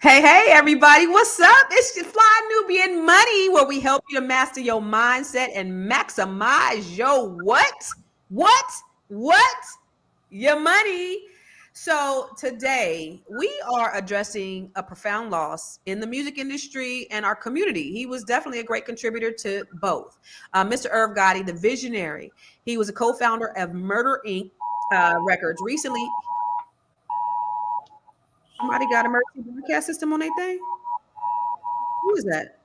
Hey, everybody, what's up? It's your Fly Nubian Money, where we help you to master your mindset and maximize your what? What? What? Your money. So, today we are addressing a profound loss in the music industry and our community. He was definitely a great contributor to both. Mr. Irv Gotti, the visionary, he was a co founder of Murder Inc. Records. Recently, somebody got a emergency broadcast system on their thing. Who is that?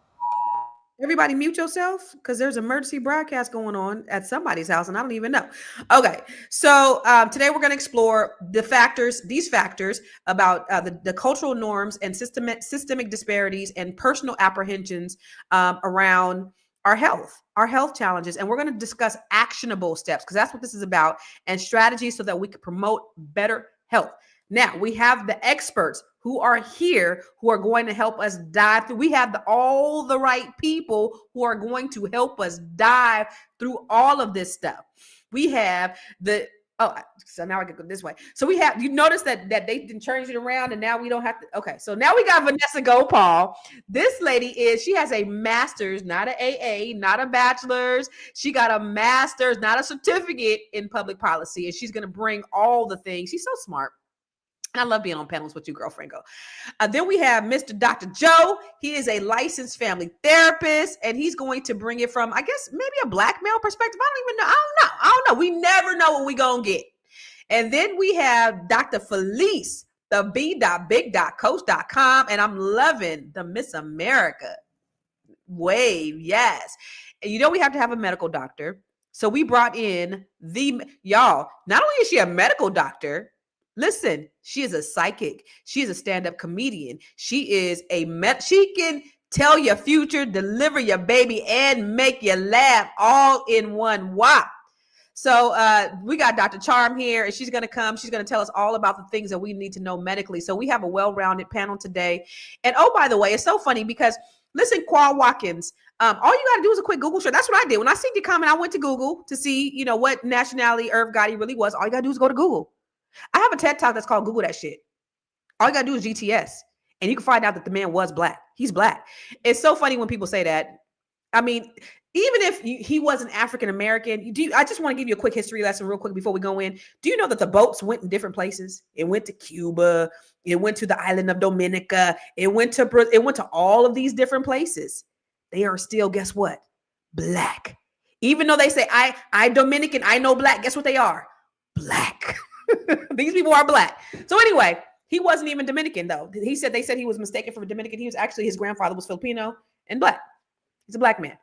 Everybody mute yourself because there's emergency broadcast going on at somebody's house and I don't even know. Okay, so today we're going to explore these factors about the cultural norms and systemic disparities and personal apprehensions around our health challenges. And we're going to discuss actionable steps because that's what this is about, and strategies so that we can promote better health. Now, we have the experts who are here who are going to help us dive through. We have all the right people who are going to help us dive through all of this stuff. We have so now I can go this way. So we have, you notice that they didn't change it around and now we don't have to. Okay, so now we got Vanessa Gopal. This lady she has a master's, not an AA, not a bachelor's. She got a master's, not a certificate in public policy. And she's going to bring all the things. She's so smart. And I love being on panels with you, girlfriend. Then we have Mr. Dr. Joe. He is a licensed family therapist, and he's going to bring it from, I guess, maybe a black male perspective. I don't even know. I don't know. We never know what we're going to get. And then we have Dr. Felice, the b.big.coach.com, and I'm loving the Miss America wave. Yes. And we have to have a medical doctor. So we brought in y'all, not only is she a medical doctor, listen, she is a psychic. She is a stand-up comedian. She is she can tell your future, deliver your baby, and make you laugh all in one whop. So we got Dr. Charm here, and she's going to come. She's going to tell us all about the things that we need to know medically. So we have a well-rounded panel today. And oh, by the way, it's so funny because, listen, Qual Watkins, all you got to do is a quick Google search. That's what I did. When I see the comment, I went to Google to see, what nationality Irv Gotti really was. All you got to do is go to Google. I have a TED Talk that's called Google That Shit. All you got to do is GTS, and you can find out that the man was black. He's black. It's so funny when people say that. I mean, even if he wasn't African-American, I just want to give you a quick history lesson real quick before we go in. Do you know that the boats went in different places? It went to Cuba. It went to the island of Dominica. It went to all of these different places. They are still, guess what? Black. Even though they say, I Dominican, I know black. Guess what they are? Black. These people are black. So anyway, he wasn't even Dominican though. They said he was mistaken for a Dominican. He was actually, his grandfather was Filipino and black. He's a black man.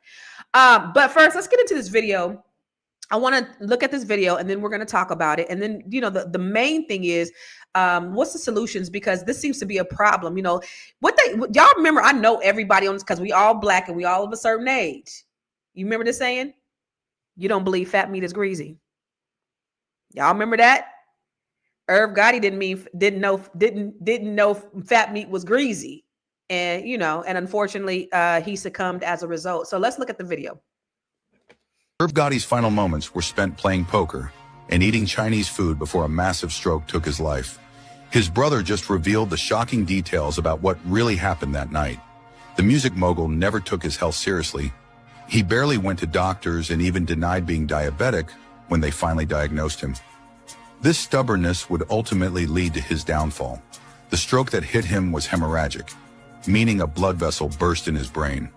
But first, let's get into this video. I want to look at this video and then we're going to talk about it. And then, the main thing is, what's the solutions? Because this seems to be a problem. Y'all remember, I know everybody on this because we all black and we all of a certain age. You remember the saying? You don't believe fat meat is greasy. Y'all remember that? Irv Gotti didn't know fat meat was greasy, and unfortunately he succumbed as a result. So let's look at the video. Irv Gotti's final moments were spent playing poker and eating Chinese food before a massive stroke took his life. His brother just revealed the shocking details about what really happened that night. The music mogul never took his health seriously. He barely went to doctors and even denied being diabetic when they finally diagnosed him. This stubbornness would ultimately lead to his downfall. The stroke that hit him was hemorrhagic, meaning a blood vessel burst in his brain.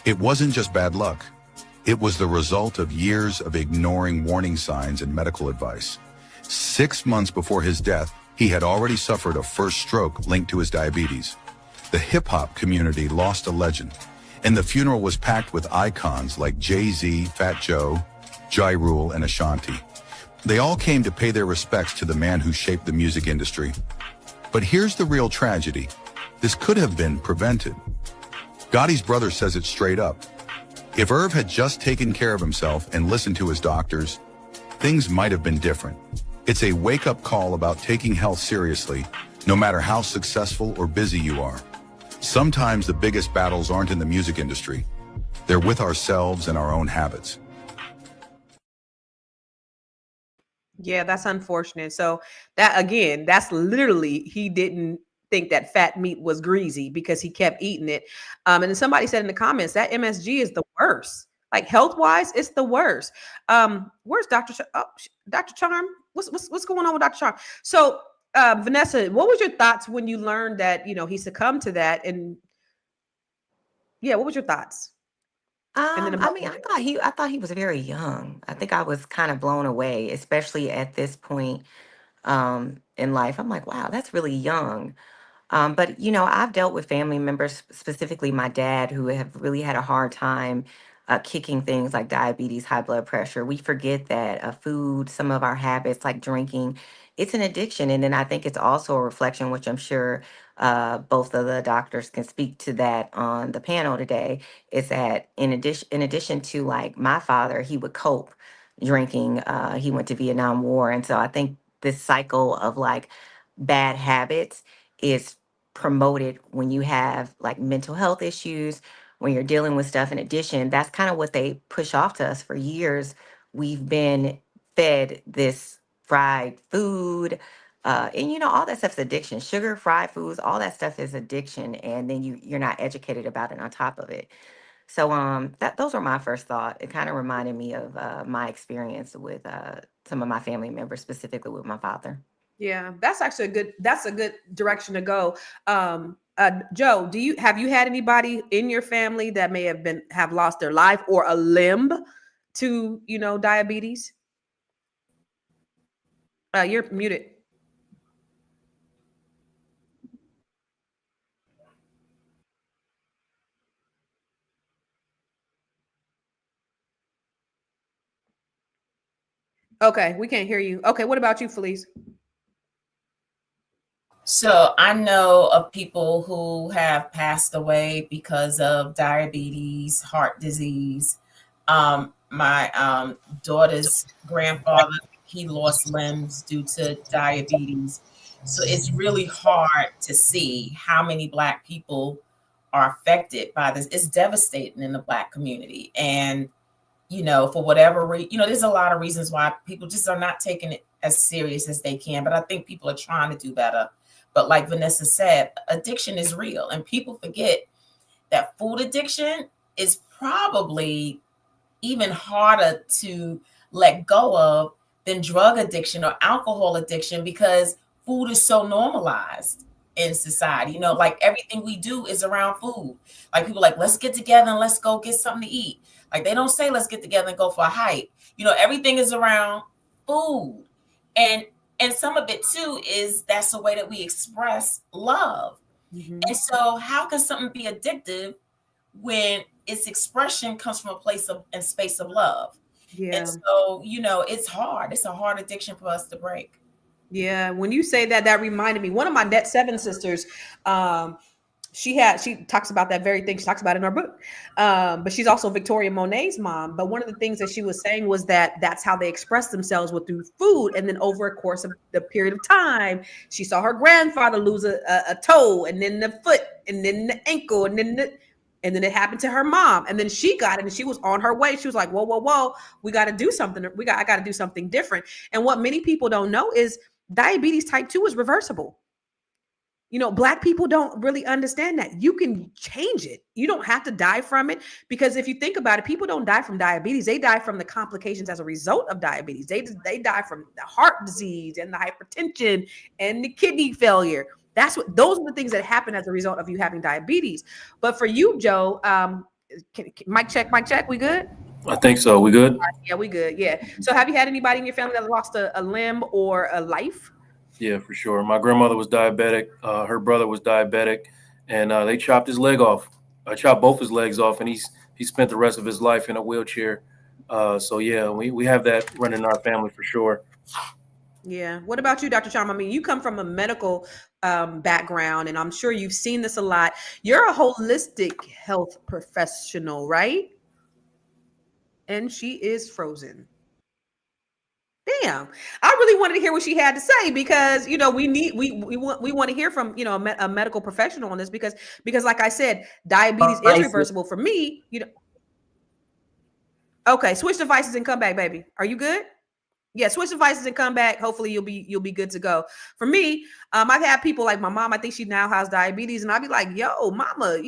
It wasn't just bad luck. It was the result of years of ignoring warning signs and medical advice. 6 months before his death, he had already suffered a first stroke linked to his diabetes. The hip-hop community lost a legend, and the funeral was packed with icons like Jay-Z, Fat Joe, Ja Rule, and Ashanti. They all came to pay their respects to the man who shaped the music industry. But here's the real tragedy. This could have been prevented. Gotti's brother says it straight up. If Irv had just taken care of himself and listened to his doctors, things might have been different. It's a wake-up call about taking health seriously, no matter how successful or busy you are. Sometimes the biggest battles aren't in the music industry. They're with ourselves and our own habits. Yeah, that's unfortunate. So that, again, that's literally, he didn't think that fat meat was greasy because he kept eating it. And then somebody said in the comments that MSG is the worst. Like health wise, it's the worst. Where's Dr. Dr. Charm? What's going on with Dr. Charm? So, Vanessa, what was your thoughts when you learned that he succumbed to that? And yeah, what was your thoughts? And then I mean, I thought he was very young. I think I was kind of blown away, especially at this point in life. I'm like, wow, that's really young. But I've dealt with family members, specifically my dad, who have really had a hard time kicking things like diabetes, high blood pressure. We forget that food, some of our habits like drinking, it's an addiction. And then I think it's also a reflection, which I'm sure both of the doctors can speak to that on the panel today, is that in addition to like my father, he would cope drinking. He went to Vietnam War. And so I think this cycle of like bad habits is promoted when you have like mental health issues, when you're dealing with stuff. In addition, that's kind of what they push off to us for years. We've been fed this fried food, and all that stuff's addiction. Sugar, fried foods, all that stuff is addiction, and then you're not educated about it on top of it. So that those were my first thought. It kind of reminded me of my experience with some of my family members, specifically with my father. Yeah, that's actually a good direction to go. Joe, have you had anybody in your family that may have lost their life or a limb to diabetes? You're muted. Okay, we can't hear you. Okay, what about you, Felice? So I know of people who have passed away because of diabetes, heart disease. My daughter's grandfather, he lost limbs due to diabetes. So it's really hard to see how many Black people are affected by this. It's devastating in the Black community. And for whatever reason, there's a lot of reasons why people just are not taking it as serious as they can. But I think people are trying to do better. But like Vanessa said, addiction is real. And people forget that food addiction is probably even harder to let go of than drug addiction or alcohol addiction, because food is so normalized in society. Like everything we do is around food. Like people like, let's get together and let's go get something to eat. Like they don't say let's get together and go for a hike. Everything is around food. And some of it too is that's the way that we express love. Mm-hmm. And so how can something be addictive when its expression comes from a place of and space of love? And Yeah. so, it's hard. It's a hard addiction for us to break. Yeah, when you say that, that reminded me. One of my net seven sisters, she talks about that very thing. She talks about it in her book. But she's also Victoria Monet's mom. But one of the things that she was saying was that that's how they express themselves, with through food. And then over a course of the period of time, she saw her grandfather lose a toe, and then the foot, and then the ankle, and then it happened to her mom. And then she got it and she was on her way. She was like, whoa, whoa, whoa, we got to do something. I got to do something different. And what many people don't know is diabetes type 2 is reversible. Black people don't really understand that you can change it. You don't have to die from it, because if you think about it, people don't die from diabetes. They die from the complications as a result of diabetes. They die from the heart disease and the hypertension and the kidney failure. Those are the things that happen as a result of you having diabetes. But for you, Joe, mic check. We good? I think so. We good? Yeah, we good. Yeah. So have you had anybody in your family that lost a limb or a life? Yeah, for sure. My grandmother was diabetic. Her brother was diabetic, and they chopped his leg off. I chopped both his legs off, and he spent the rest of his life in a wheelchair. So yeah, we have that running in our family for sure. Yeah. What about you, Dr. Charm? I mean, you come from a medical background, and I'm sure you've seen this a lot. You're a holistic health professional, right? And she is frozen. Damn, I really wanted to hear what she had to say, because we want to hear from a medical professional on this, because like I said, diabetes is reversible. For me, okay, switch devices and come back, baby. Are you good? Yeah, switch devices and come back. Hopefully you'll be good to go. For me, I've had people like my mom. I think she now has diabetes, and I'll be like, "Yo, mama,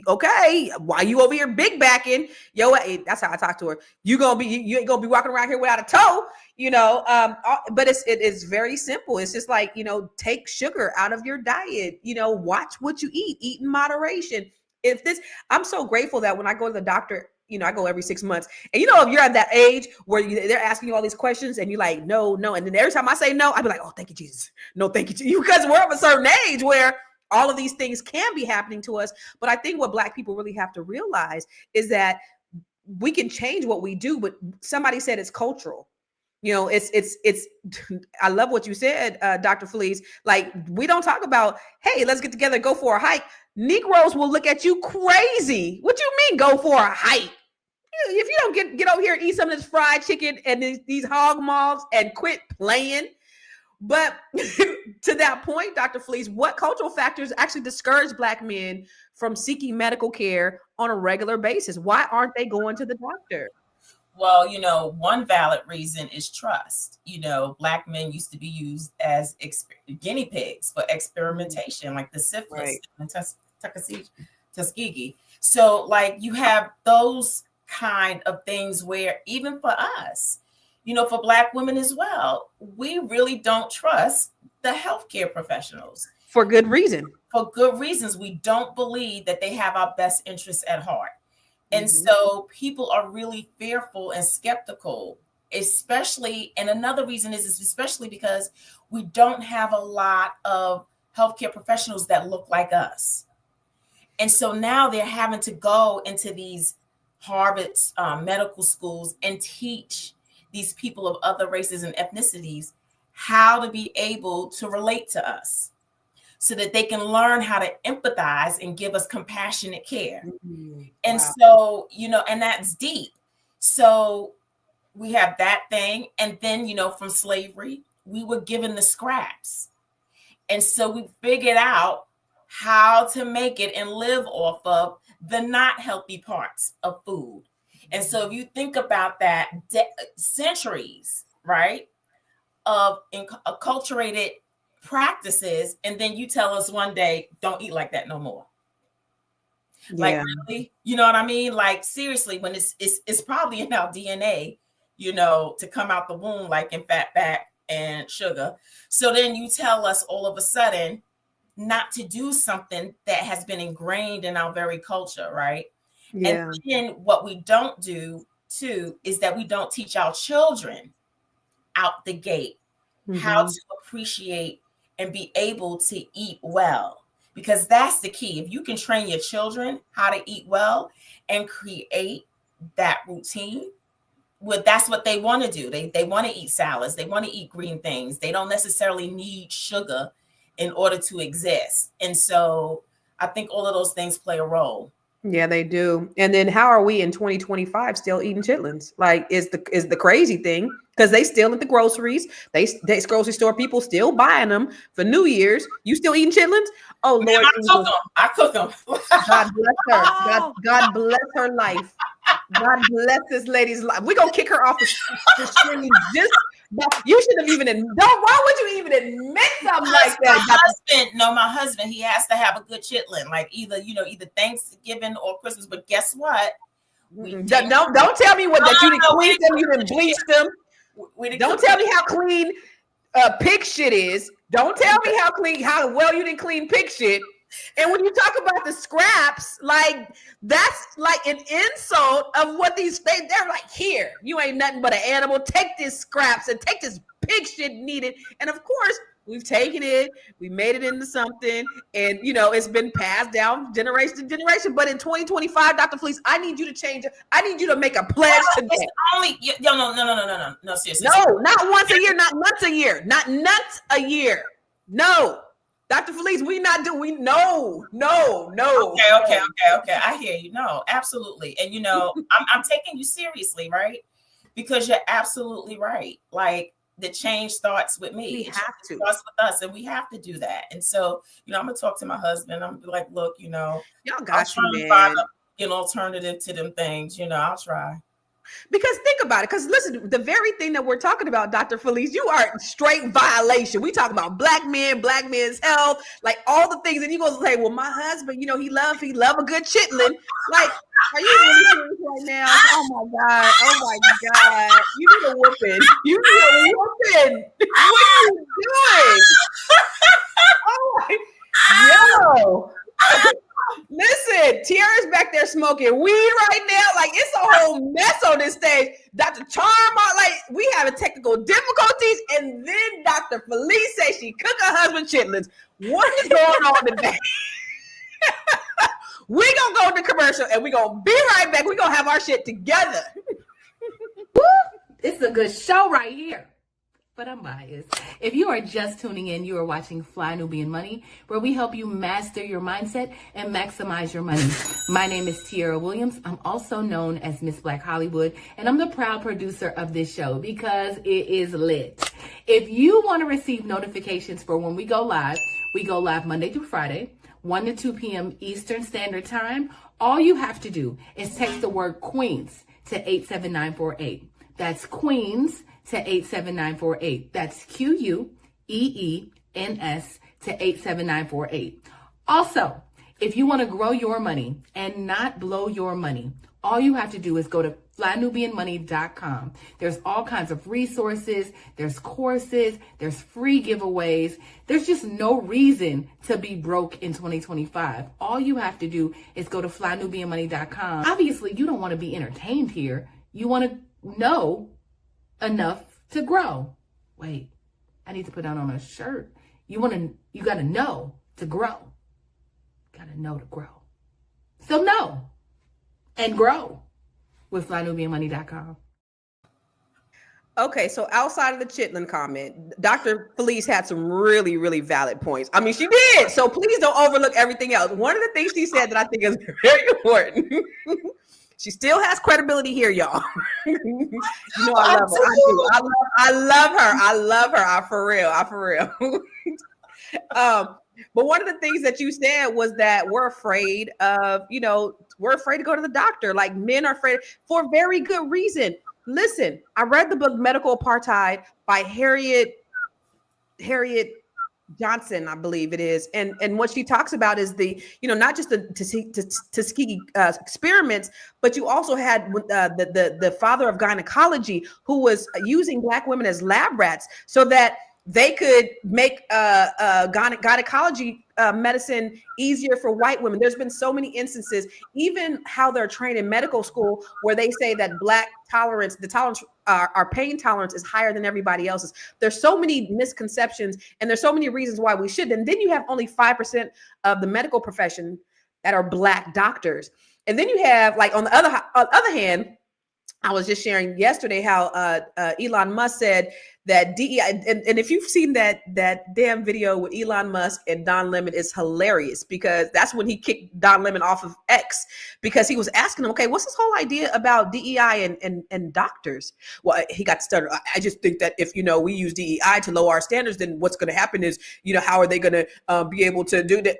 okay, why you over here big backing? Yo, that's how I talk to her. You ain't gonna be walking around here without a toe, but it is very simple. It's just like, take sugar out of your diet, watch what you eat in moderation. If this I'm so grateful that when I go to the doctor, I go every 6 months, and if you're at that age where they're asking you all these questions and you're like, no, and then every time I say no, I'd be like, oh, thank you, Jesus. No, thank you, Jesus. Because we're of a certain age where all of these things can be happening to us. But I think what Black people really have to realize is that we can change what we do, but somebody said it's cultural. It's I love what you said, Dr. Felice. Like, we don't talk about, hey, let's get together, go for a hike. Negroes will look at you crazy. What you mean go for a hike? If you don't get over here and eat some of this fried chicken and these hog maws and quit playing. But to that point, Dr. Felice, what cultural factors actually discourage Black men from seeking medical care on a regular basis? Why aren't they going to the doctor? Well, one valid reason is trust. Black men used to be used as guinea pigs for experimentation, like the syphilis and Tuskegee. So, like, you have those kind of things where even for us, for Black women as well, we really don't trust the healthcare professionals. For good reason. For good reasons. We don't believe that they have our best interests at heart. And so people are really fearful and skeptical, especially, and another reason is especially because we don't have a lot of healthcare professionals that look like us. And so now they're having to go into these Harvard medical schools and teach these people of other races and ethnicities how to be able to relate to us so that they can learn how to empathize and give us compassionate care. And so, and that's deep. So we have that thing. And then, from slavery, we were given the scraps. And so we figured out how to make it and live off of the not healthy parts of food. And so if you think about that, centuries, right, of acculturated practices, and then you tell us one day, don't eat like that no more. Yeah. Like, really? You know what I mean? Like, seriously, when it's probably in our DNA, to come out the womb, like in fat, and sugar. So then you tell us all of a sudden not to do something that has been ingrained in our very culture, right? Yeah. And then what we don't do too is that we don't teach our children out the gate how to appreciate and be able to eat well, because that's the key. If you can train your children how to eat well and create that routine, well, that's what they want to do. They want to eat salads. They want to eat green things. They don't necessarily need sugar in order to exist. And so I think all of those things play a role. Yeah, they do. And then how are we in 2025 still eating chitlins? Like, is the crazy thing, because they still at the groceries. They grocery store people still buying them for New Year's. You still eating chitlins? Oh, Lord. I cook them. God bless her. God bless her life. God bless this lady's life. We're going to kick her off the stream. You should have even why would you even admit something like that? My husband, he has to have a good chitlin, like either Thanksgiving or Christmas. But guess what? Don't tell me that you didn't clean them, you didn't bleach them. Don't tell me how clean pig shit is. Don't tell me how well you didn't clean pig shit. And when you talk about the scraps, like, that's like an insult of what they're like, here, you ain't nothing but an animal. Take this scraps and take this pig shit needed. And of course, we've taken it, we made it into something, and it's been passed down generation to generation. But in 2025, Dr. Felice, I need you to change it. I need you to make a pledge today. No, seriously. No, not once a year, not nuts a year, not nuts a year. No. Dr. Felice, no. Okay. I hear you. No, absolutely. And I'm taking you seriously, right? Because you're absolutely right. Like, the change starts with me. It starts with us, and we have to do that. And so, I'm gonna talk to my husband. I'm gonna be like, look, y'all got to find an alternative to them things. I'll try. Because think about it. Because listen, the very thing that we're talking about, Dr. Felice, you are in straight violation. We talk about black men, black men's health, like all the things. And you go say, well, my husband, you know, he love a good chitlin. Like, are you really serious right now? Oh my God. Oh my God. You need a whooping. You need a whooping. What are you doing? Oh my, yo. Listen, Tiara's back there smoking weed right now. Like, it's a whole mess on this stage. Dr. Charma, like, we having technical difficulties, and then Dr. Felice says she cook her husband chitlins. What is going on today? We gonna go to commercial, and we gonna be right back. We gonna have our shit together. It's a good show right here. But I'm biased. If you are just tuning in, you are watching Fly Nubian Money, where we help you master your mindset and maximize your money. My name is Tiara Williams. I'm also known as Miss Black Hollywood, and I'm the proud producer of this show because it is lit. If you want to receive notifications for when we go live Monday through Friday, 1 to 2 p.m. Eastern Standard Time. All you have to do is text the word Queens to 87948. That's Queens to 87948. That's QUEENS to 87948. Also, if you want to grow your money and not blow your money, all you have to do is go to flynubianmoney.com. There's all kinds of resources, there's courses, there's free giveaways. There's just no reason to be broke in 2025. All you have to do is go to flynubianmoney.com. Obviously, you don't want to be entertained here. You want to know enough to grow. Wait, I need to put that on a shirt. You got to know to grow. Got to know to grow. So know and grow with flynubianmoney.com. Okay, so outside of the chitlin comment, Dr. Felice had some really, really valid points. I mean, she did. So please don't overlook everything else. One of the things she said that I think is very important. She still has credibility here, y'all. You know I love her. I do. I love her. I love her. I for real. But one of the things that you said was that we're afraid of, we're afraid to go to the doctor. Like, men are afraid for very good reason. Listen, I read the book Medical Apartheid by Harriet Johnson, I believe it is. And what she talks about is the, not just the Tuskegee experiments, but you also had the father of gynecology who was using Black women as lab rats so that they could make gynecology medicine easier for white women. There's been so many instances, even how they're trained in medical school, where they say that Black tolerance, our pain tolerance is higher than everybody else's. There's so many misconceptions, and there's so many reasons why we should. And then you have only 5% of the medical profession that are Black doctors. And then you have, like, on the other hand, I was just sharing yesterday how Elon Musk said that DEI, and if you've seen that damn video with Elon Musk and Don Lemon, is hilarious, because that's when he kicked Don Lemon off of X, because he was asking him, okay, what's this whole idea about DEI and doctors? Well, he got started. I just think that if, we use DEI to lower our standards, then what's going to happen is, how are they going to be able to do that?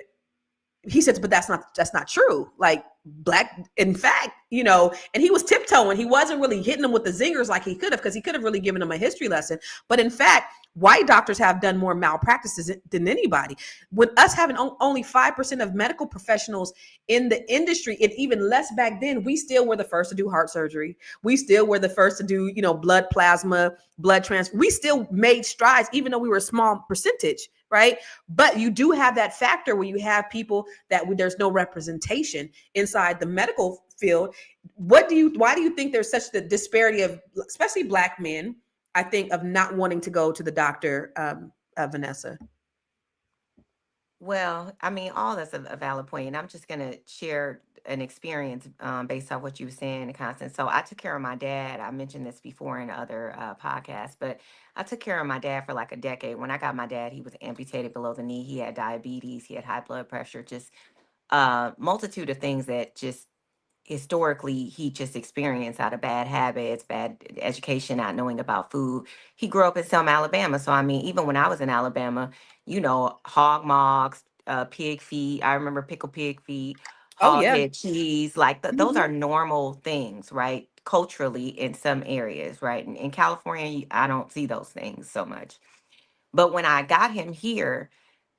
He said, but that's not true. Like, Black, in fact, and he was tiptoeing. He wasn't really hitting them with the zingers like he could have, because he could have really given them a history lesson. But in fact, white doctors have done more malpractices than anybody. With us having only 5% of medical professionals in the industry, and even less back then, we still were the first to do heart surgery. We still were the first to do, blood plasma, blood transfer. We still made strides, even though we were a small percentage. Right. But you do have that factor where you have people that there's no representation inside the medical field. Why do you think there's such the disparity of, especially Black men, I think, of not wanting to go to the doctor, Vanessa? Well, I mean, all that's a valid point, and I'm just going to share an experience based on what you were saying, Constance. So I took care of my dad. I mentioned this before in other podcasts, but I took care of my dad for like a decade. When I got my dad, he was amputated below the knee. He had diabetes. He had high blood pressure, just a multitude of things that just historically he just experienced out of bad habits, bad education, not knowing about food. He grew up in Selma, Alabama. So, I mean, even when I was in Alabama, hog mogs, pig feet. I remember pickled pig feet, Oh hog yeah. head cheese. Like those are normal things, right? culturally in some areas, right? In California, I don't see those things so much. But when I got him here,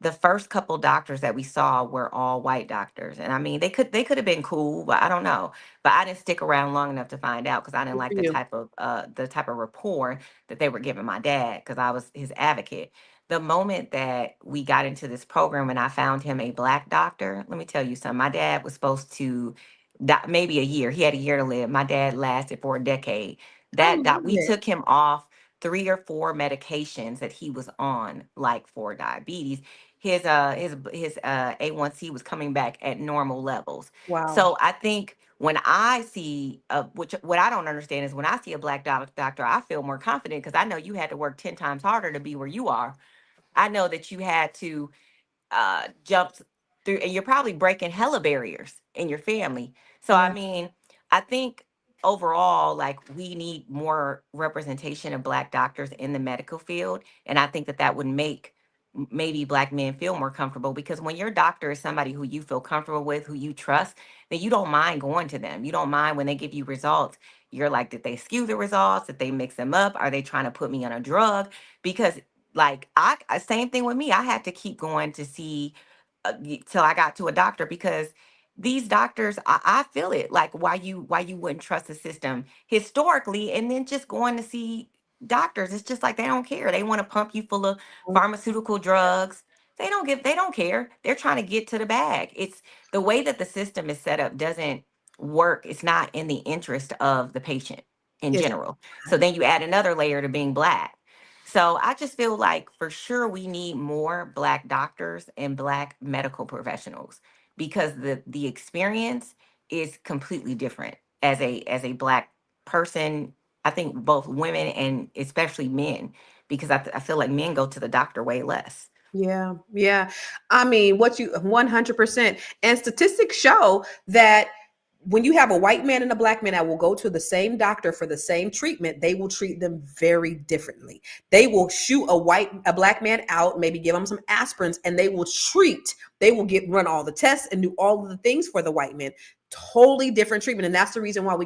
the first couple doctors that we saw were all white doctors. And I mean, they could have been cool, but I don't know. But I didn't stick around long enough to find out because I didn't Good for like you. the type of rapport that they were giving my dad because I was his advocate. The moment that we got into this program and I found him a black doctor, let me tell you something. My dad was supposed to die maybe a year. He had a year to live. My dad lasted for a decade. I That love we it. took him off 3 or 4 medications that he was on, like for diabetes. His A1C was coming back at normal levels. Wow. So I think when I see which what I don't understand is when I see a black doctor, I feel more confident because I know you had to work 10 times harder to be where you are. I know that you had to jumped through, and you're probably breaking hella barriers in your family. So I Yeah. mean, I think overall, like we need more representation of black doctors in the medical field, and I think that that would make maybe black men feel more comfortable because when your doctor is somebody who you feel comfortable with, who you trust, then you don't mind going to them. You don't mind when they give you results. You're like, did they skew the results? Did they mix them up? Are they trying to put me on a drug? Because like same thing with me. I had to keep going to see till I got to a doctor because these doctors, I feel it. Like why you wouldn't trust the system historically, and then just going to see doctors. It's just like they don't care. They want to pump you full of pharmaceutical drugs. They don't care. They're trying to get to the bag. It's the way that the system is set up doesn't work. It's not in the interest of the patient in It's general. So then you add another layer to being black. So I just feel like for sure we need more black doctors and black medical professionals because the experience is completely different as a black person. I think both women and especially men, because I feel like men go to the doctor way less. yeah, yeah. I mean, what you 100%. And statistics show that when you have a white man and a black man that will go to the same doctor for the same treatment, they will treat them very differently. They will shoot a black man out, maybe give him some aspirins, and they will run all the tests and do all of the things for the white man. Totally different treatment. And that's the reason why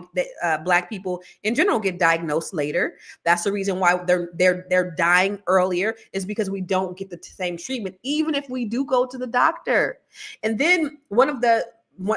black people in general get diagnosed later. That's the reason why they're dying earlier, is because we don't get the same treatment, even if we do go to the doctor. And then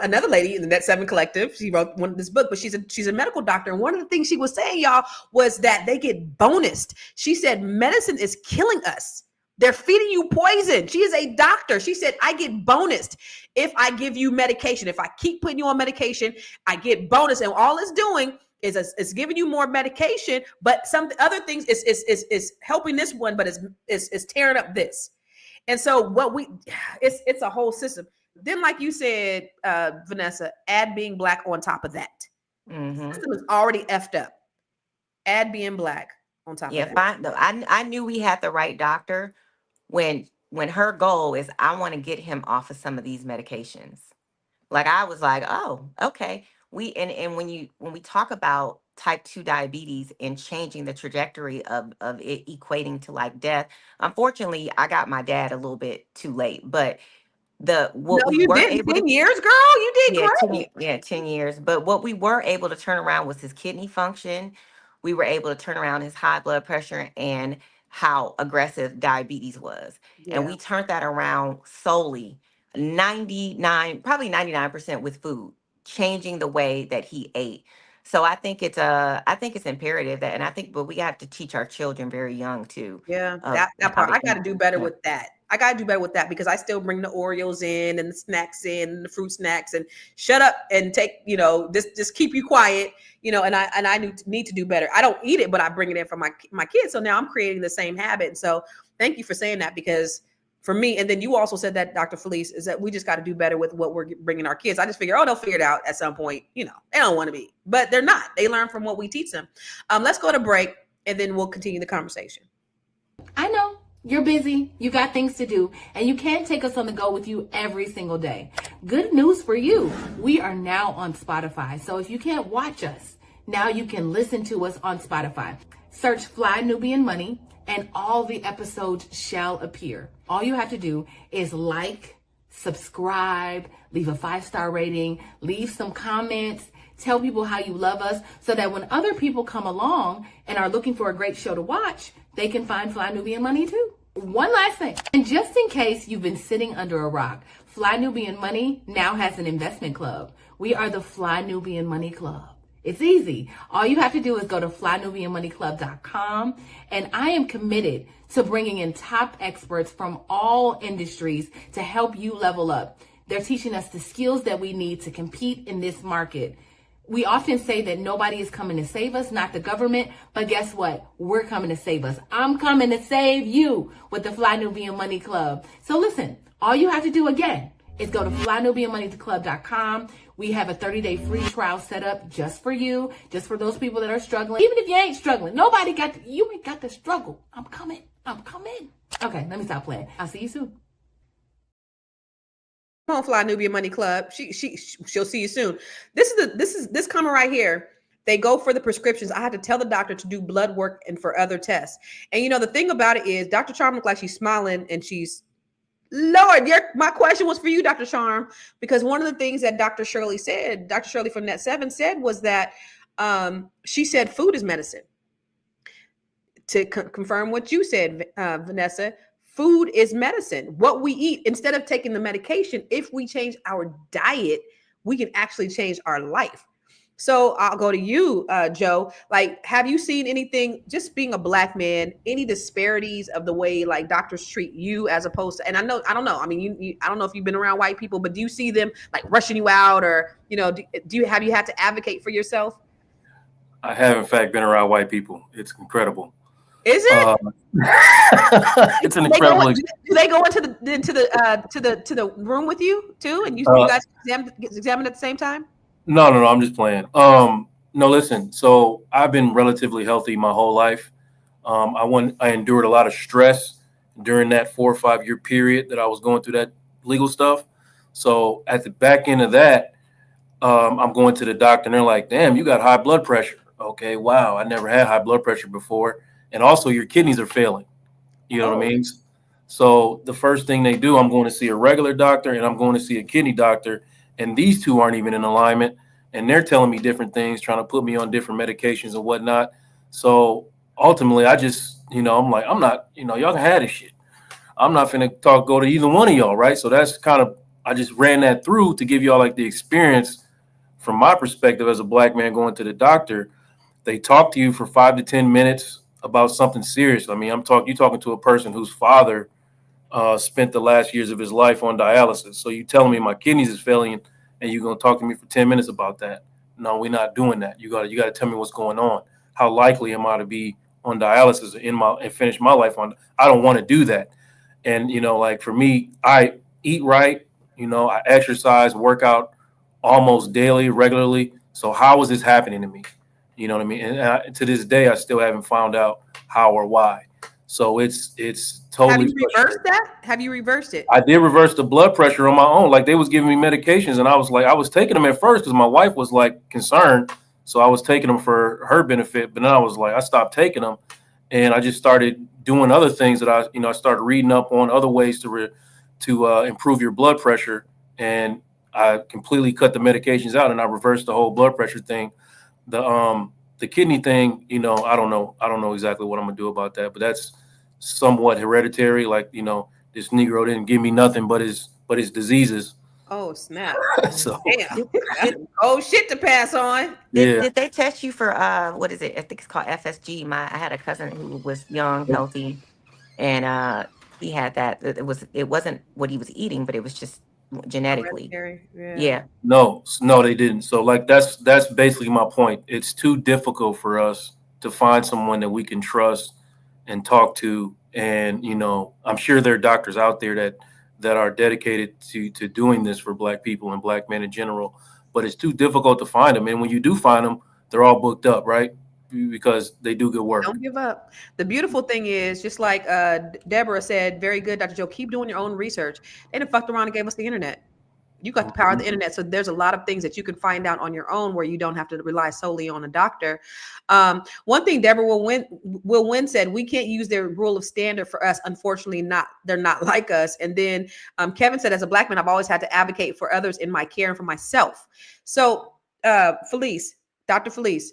another lady in the Net 7 Collective, she wrote this book, but she's a medical doctor. And one of the things she was saying, y'all, was that they get bonused. She said, medicine is killing us. They're feeding you poison. She is a doctor. She said, I get bonused if I give you medication. If I keep putting you on medication, I get bonus. And all it's doing is it's giving you more medication, but some other things is helping this one, but it's tearing up this. And so it's a whole system. Then, like you said, Vanessa, add being black on top of that. Hmm. System is already effed up. Add being black on top of Yeah, that. fine. No, I knew we had the right doctor when her goal is I want to get him off of some of these medications. Like I was like, oh, okay. And when we talk about type 2 diabetes and changing the trajectory of it equating to like death, unfortunately, I got my dad a little bit too late. But the No, what we you were didn't. able to 10 years, girl. You did yeah, great. 10 years. But what we were able to turn around was his kidney function. We were able to turn around his high blood pressure and how aggressive diabetes was. And Yeah, we turned that around solely 99, probably 99% with food, changing the way that he ate. So I think it's imperative that, and I think, but we have to teach our children very young too, yeah. of That how part. to I got to eat. do better Yeah. with that. I got to do better with that because I still bring the Oreos in and the snacks in and the fruit snacks and shut up and take, just keep you quiet, and I need to do better. I don't eat it, but I bring it in for my kids. So now I'm creating the same habit. And so thank you for saying that, because for me, and then you also said that, Dr. Felice, is that we just got to do better with what we're bringing our kids. I just figure, they'll figure it out at some point. They don't want to be, but they're not. They learn from what we teach them. Let's go to break and then we'll continue the conversation. I know you're busy, you got things to do, and you can't take us on the go with you every single day. Good news for you. We are now on Spotify. So if you can't watch us, now you can listen to us on Spotify. Search Fly Nubian Money and all the episodes shall appear. All you have to do is like, subscribe, leave a 5-star rating, leave some comments, Tell people how you love us so that when other people come along and are looking for a great show to watch, they can find Fly Nubian Money too. One last thing, and just in case you've been sitting under a rock, Fly Nubian Money now has an investment club. We are the Fly Nubian Money Club. It's easy. All you have to do is go to flynubianmoneyclub.com, and I am committed to bringing in top experts from all industries to help you level up. They're teaching us the skills that we need to compete in this market. We often say that nobody is coming to save us, not the government, but guess what? We're coming to save us. I'm coming to save you with the Fly Nubian Money Club. So listen, all you have to do again is go to flynubianmoneyclub.com. We have a 30-day free trial set up just for you, just for those people that are struggling. Even if you ain't struggling, you ain't got to struggle. I'm coming. Okay, let me stop playing. I'll see you soon. Come on, Fly Nubian Money Club. She'll see you soon. This comment right here. They go for the prescriptions. I had to tell the doctor to do blood work and for other tests. And you know, the thing about it is Dr. Charm looks like she's smiling and she's, Lord, my question was for you, Dr. Charm, because one of the things that Dr. Shirley from Net 7 said was that she said food is medicine. To confirm what you said, Vanessa, food is medicine. What we eat, instead of taking the medication, if we change our diet, we can actually change our life. So I'll go to you, Joe. Like, have you seen anything, just being a Black man, any disparities of the way like doctors treat you as opposed to, and I don't know. I mean, I don't know if you've been around white people, but do you see them like rushing you out, or, you know, have you had to advocate for yourself? I have in fact been around white people. It's incredible. Is it? It's an incredible. Do they go into the room with you too, and you guys examine at the same time? No, I'm just playing. No, listen. So I've been relatively healthy my whole life. I endured a lot of stress during that 4 or 5 year period that I was going through that legal stuff. So at the back end of that, I'm going to the doctor and they're like, "Damn, you got high blood pressure." Okay, wow, I never had high blood pressure before. And also your kidneys are failing. You know what I mean? So the first thing they do, I'm going to see a regular doctor and I'm going to see a kidney doctor. And these two aren't even in alignment. And they're telling me different things, trying to put me on different medications and whatnot. So ultimately, I just, I'm like, I'm not, y'all can have this shit. I'm not finna go to either one of y'all, right? So that's kind of, I just ran that through to give y'all like the experience from my perspective as a Black man going to the doctor. They talk to you for 5 to 10 minutes about something serious. I mean, you're talking to a person whose father spent the last years of his life on dialysis. So you telling me my kidneys is failing and you're going to talk to me for 10 minutes about that? No, we're not doing that. You got to tell me what's going on. How likely am I to be on dialysis and finish my life on? I don't want to do that. And, like for me, I eat right. I exercise, work out almost daily, regularly. So how is this happening to me? You know what I mean? And to this day, I still haven't found out how or why. So it's totally. Have you reversed that? Have you reversed it? I did reverse the blood pressure on my own. Like they was giving me medications, and I was taking them at first because my wife was like concerned. So I was taking them for her benefit, but then I stopped taking them, and I just started doing other things that I started reading up on other ways to improve your blood pressure, and I completely cut the medications out, and I reversed the whole blood pressure thing. The kidney thing, I don't know exactly what I'm gonna do about that, but that's somewhat hereditary. Like, this Negro didn't give me nothing but his diseases. Oh, snap. So damn. Oh, shit to pass on. Did they test you for what is it? I think it's called FSG. I had a cousin who was young, healthy, and he had that. It wasn't what he was eating, but it was just genetically. Yeah. No, they didn't. So like that's basically my point. It's too difficult for us to find someone that we can trust and talk to. And I'm sure there are doctors out there that are dedicated to doing this for Black people and Black men in general, but it's too difficult to find them. And when you do find them, they're all booked up, right? Because they do good work. Don't give up. The beautiful thing is, just like Deborah said, very good, Dr. Joe, keep doing your own research. They done fucked around and gave us the internet. You got the power of the internet. So there's a lot of things that you can find out on your own where you don't have to rely solely on a doctor. One thing Deborah Will Win said, we can't use their rule of standard for us. Unfortunately, they're not like us. And then Kevin said, as a Black man, I've always had to advocate for others in my care and for myself. So Felice, Dr. Felice,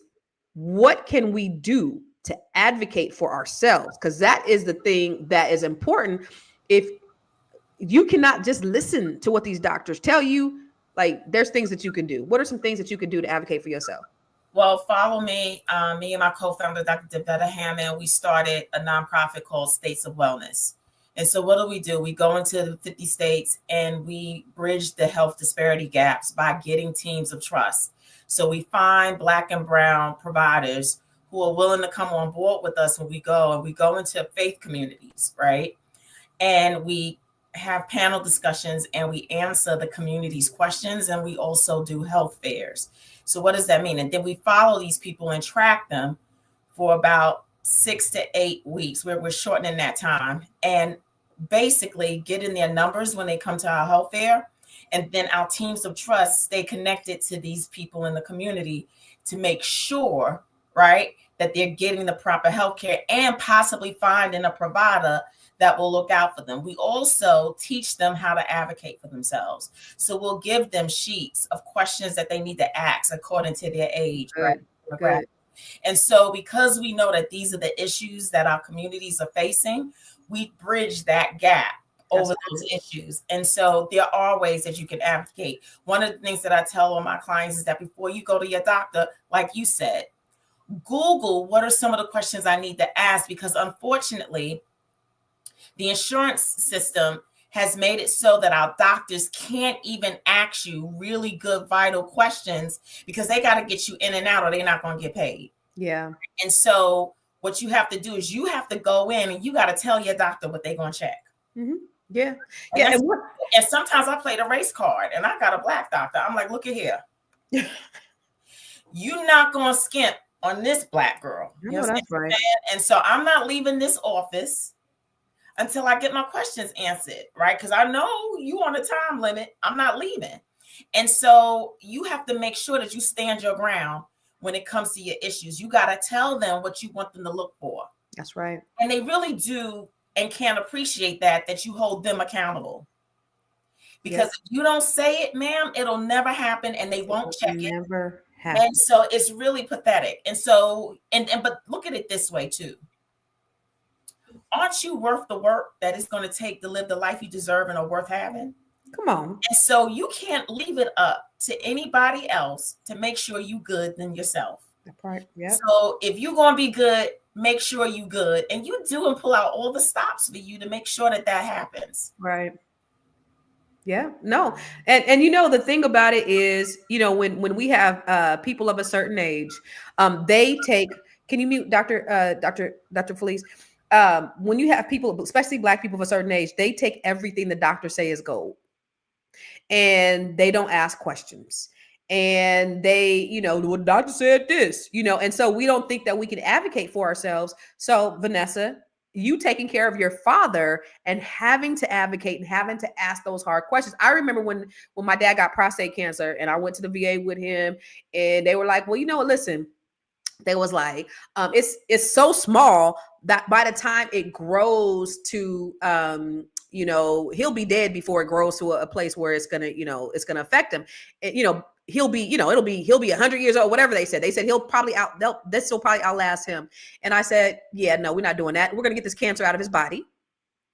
what can we do to advocate for ourselves? Because that is the thing that is important. If you cannot just listen to what these doctors tell you, like there's things that you can do. What are some things that you can do to advocate for yourself? Well, follow me. Me and my co-founder, Dr. Devetta Hammond, we started a nonprofit called States of Wellness. And so what do? We go into the 50 states and we bridge the health disparity gaps by getting teams of trust. So we find Black and brown providers who are willing to come on board with us when we go, and we go into faith communities, right? And we have panel discussions and we answer the community's questions, and we also do health fairs. So what does that mean? And then we follow these people and track them for about 6 to 8 weeks, where we're shortening that time, and basically getting their numbers when they come to our health fair. And then our teams of trust stay connected to these people in the community to make sure, right, that they're getting the proper health care and possibly finding a provider that will look out for them. We also teach them how to advocate for themselves. So we'll give them sheets of questions that they need to ask according to their age, right? Good. And so because we know that these are the issues that our communities are facing, we bridge that gap over those issues. And so there are ways that you can advocate. One of the things that I tell all my clients is that before you go to your doctor, like you said, Google what are some of the questions I need to ask, because unfortunately, the insurance system has made it so that our doctors can't even ask you really good, vital questions, because they got to get you in and out or they're not going to get paid. Yeah. And so what you have to do is you have to go in and you got to tell your doctor what they're going to check. Mm-hmm. Yeah. Yeah. And sometimes I play the race card, and I got a Black doctor. I'm like, look at here. You're not going to skimp on this Black girl. You know that's right. And so I'm not leaving this office until I get my questions answered, right? Because I know you on a time limit. I'm not leaving. And so you have to make sure that you stand your ground when it comes to your issues. You got to tell them what you want them to look for. That's right. And they really do and can appreciate that you hold them accountable. Because if you don't say it, ma'am, it'll never happen, and they won't check it. Never happen. And so it's really pathetic. And so, but look at it this way too. Aren't you worth the work that it's going to take to live the life you deserve and are worth having? Come on. And so you can't leave it up to anybody else to make sure you good than yourself. That part, yeah. So if you're going to be good, make sure you good. And you do and pull out all the stops for you to make sure that happens. Right. Yeah, no. And you know, the thing about it is, you know, when we have people of a certain age, they take, can you mute Dr. Felice? When you have people, especially Black people of a certain age, they take everything the doctor say is gold, and they don't ask questions. And they, you know, the doctor said this, you know, and so we don't think that we can advocate for ourselves. So Vanessa, you taking care of your father and having to advocate and having to ask those hard questions. I remember when my dad got prostate cancer and I went to the VA with him, and they were like, well, you know what, listen, they was like, it's so small that by the time it grows to, you know, he'll be dead before it grows to a place where it's gonna, you know, it's gonna affect him. You know, he'll be, you know, he'll be 100 years old, whatever they said. They said this will probably outlast him. And I said, yeah, no, we're not doing that. We're gonna get this cancer out of his body.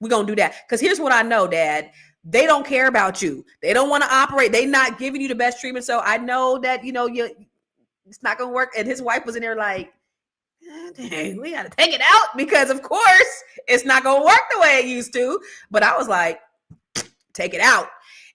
We're gonna do that. Because here's what I know, Dad. They don't care about you. They don't want to operate. They not giving you the best treatment. So I know that, you know, it's not gonna work. And his wife was in there like, dang, we gotta take it out, because of course it's not gonna work the way it used to. But I was like, take it out.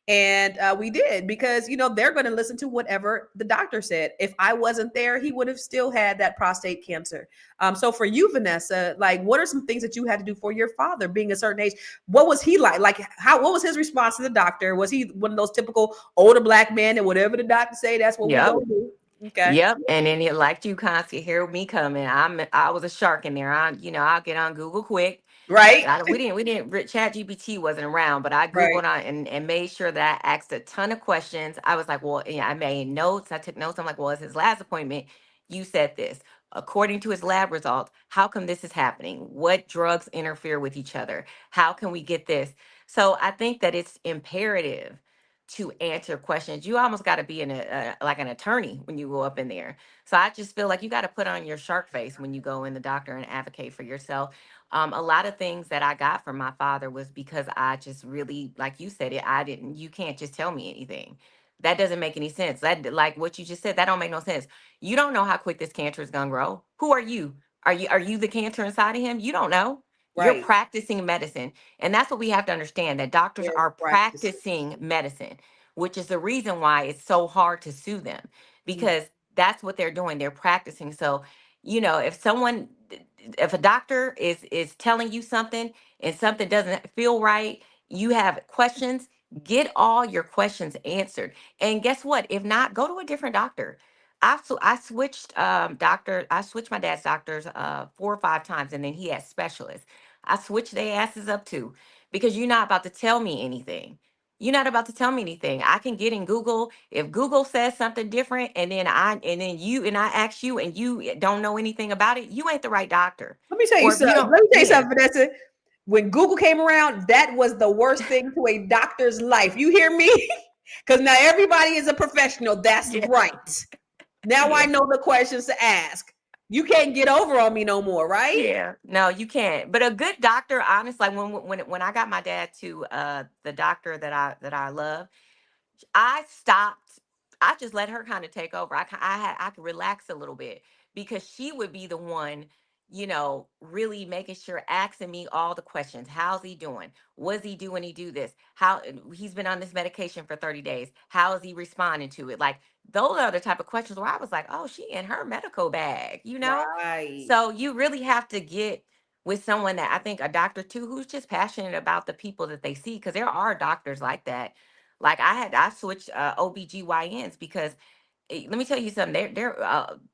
And we did, because, you know, they're going to listen to whatever the doctor said. If I wasn't there, he would have still had that prostate cancer. So for you, Vanessa, like, what are some things that you had to do for your father being a certain age? What was he like? Like, what was his response to the doctor? Was he one of those typical older Black men that whatever the doctor say, that's what we gonna do? Okay. Yep. And then it, like you constantly hear me coming. I was a shark in there. I'll get on Google quick. Right. We didn't ChatGPT wasn't around, but I Googled on and made sure that I asked a ton of questions. I was like, well, yeah, I made notes. I took notes. I'm like, well, it's his last appointment. You said this. According to his lab results, how come this is happening? What drugs interfere with each other? How can we get this? So I think that it's imperative to answer questions. You almost got to be like an attorney when you go up in there. So I just feel like you got to put on your shark face when you go in the doctor and advocate for yourself. A lot of things that I got from my father was because I just really, like you said, you can't just tell me anything. That doesn't make any sense. That, like what you just said, that don't make no sense. You don't know how quick this cancer is gonna grow. Who are you? Are you the cancer inside of him? You don't know. You're Right. practicing medicine. And that's what we have to understand, that doctors They're are practicing. practicing medicine, which is the reason why it's so hard to sue them, because that's what they're doing. They're practicing. So, if a doctor is telling you something and something doesn't feel right, you have questions, get all your questions answered. And guess what? If not, go to a different doctor. I switched doctor. I switched my dad's doctors 4 or 5 times, and then he had specialists. I switched their asses up too, because you're not about to tell me anything. You're not about to tell me anything. I can get in Google. If Google says something different, and I ask you, and you don't know anything about it, you ain't the right doctor. Let me tell you Or if you something. don't, Let me tell you yeah, something, Vanessa. When Google came around, that was the worst thing to a doctor's life. You hear me? Because now everybody is a professional. That's yeah, right. Now I yeah. know the questions to ask. You can't get over on me no more, right? Yeah, no, you can't. But a good doctor, honestly, like when I got my dad to the doctor that I love, I stopped. I just let her kind of take over. I could relax a little bit, because she would be the one, really making sure, asking me all the questions. How's he doing? What does he do when he do this? How he's been on this medication for 30 days. How is he responding to it? Like, those are the type of questions where I was like, oh, she in her medical bag. Right. So you really have to get with someone, that I think a doctor too, who's just passionate about the people that they see, because there are doctors like that. Like I switched OBGYNs because, let me tell you something.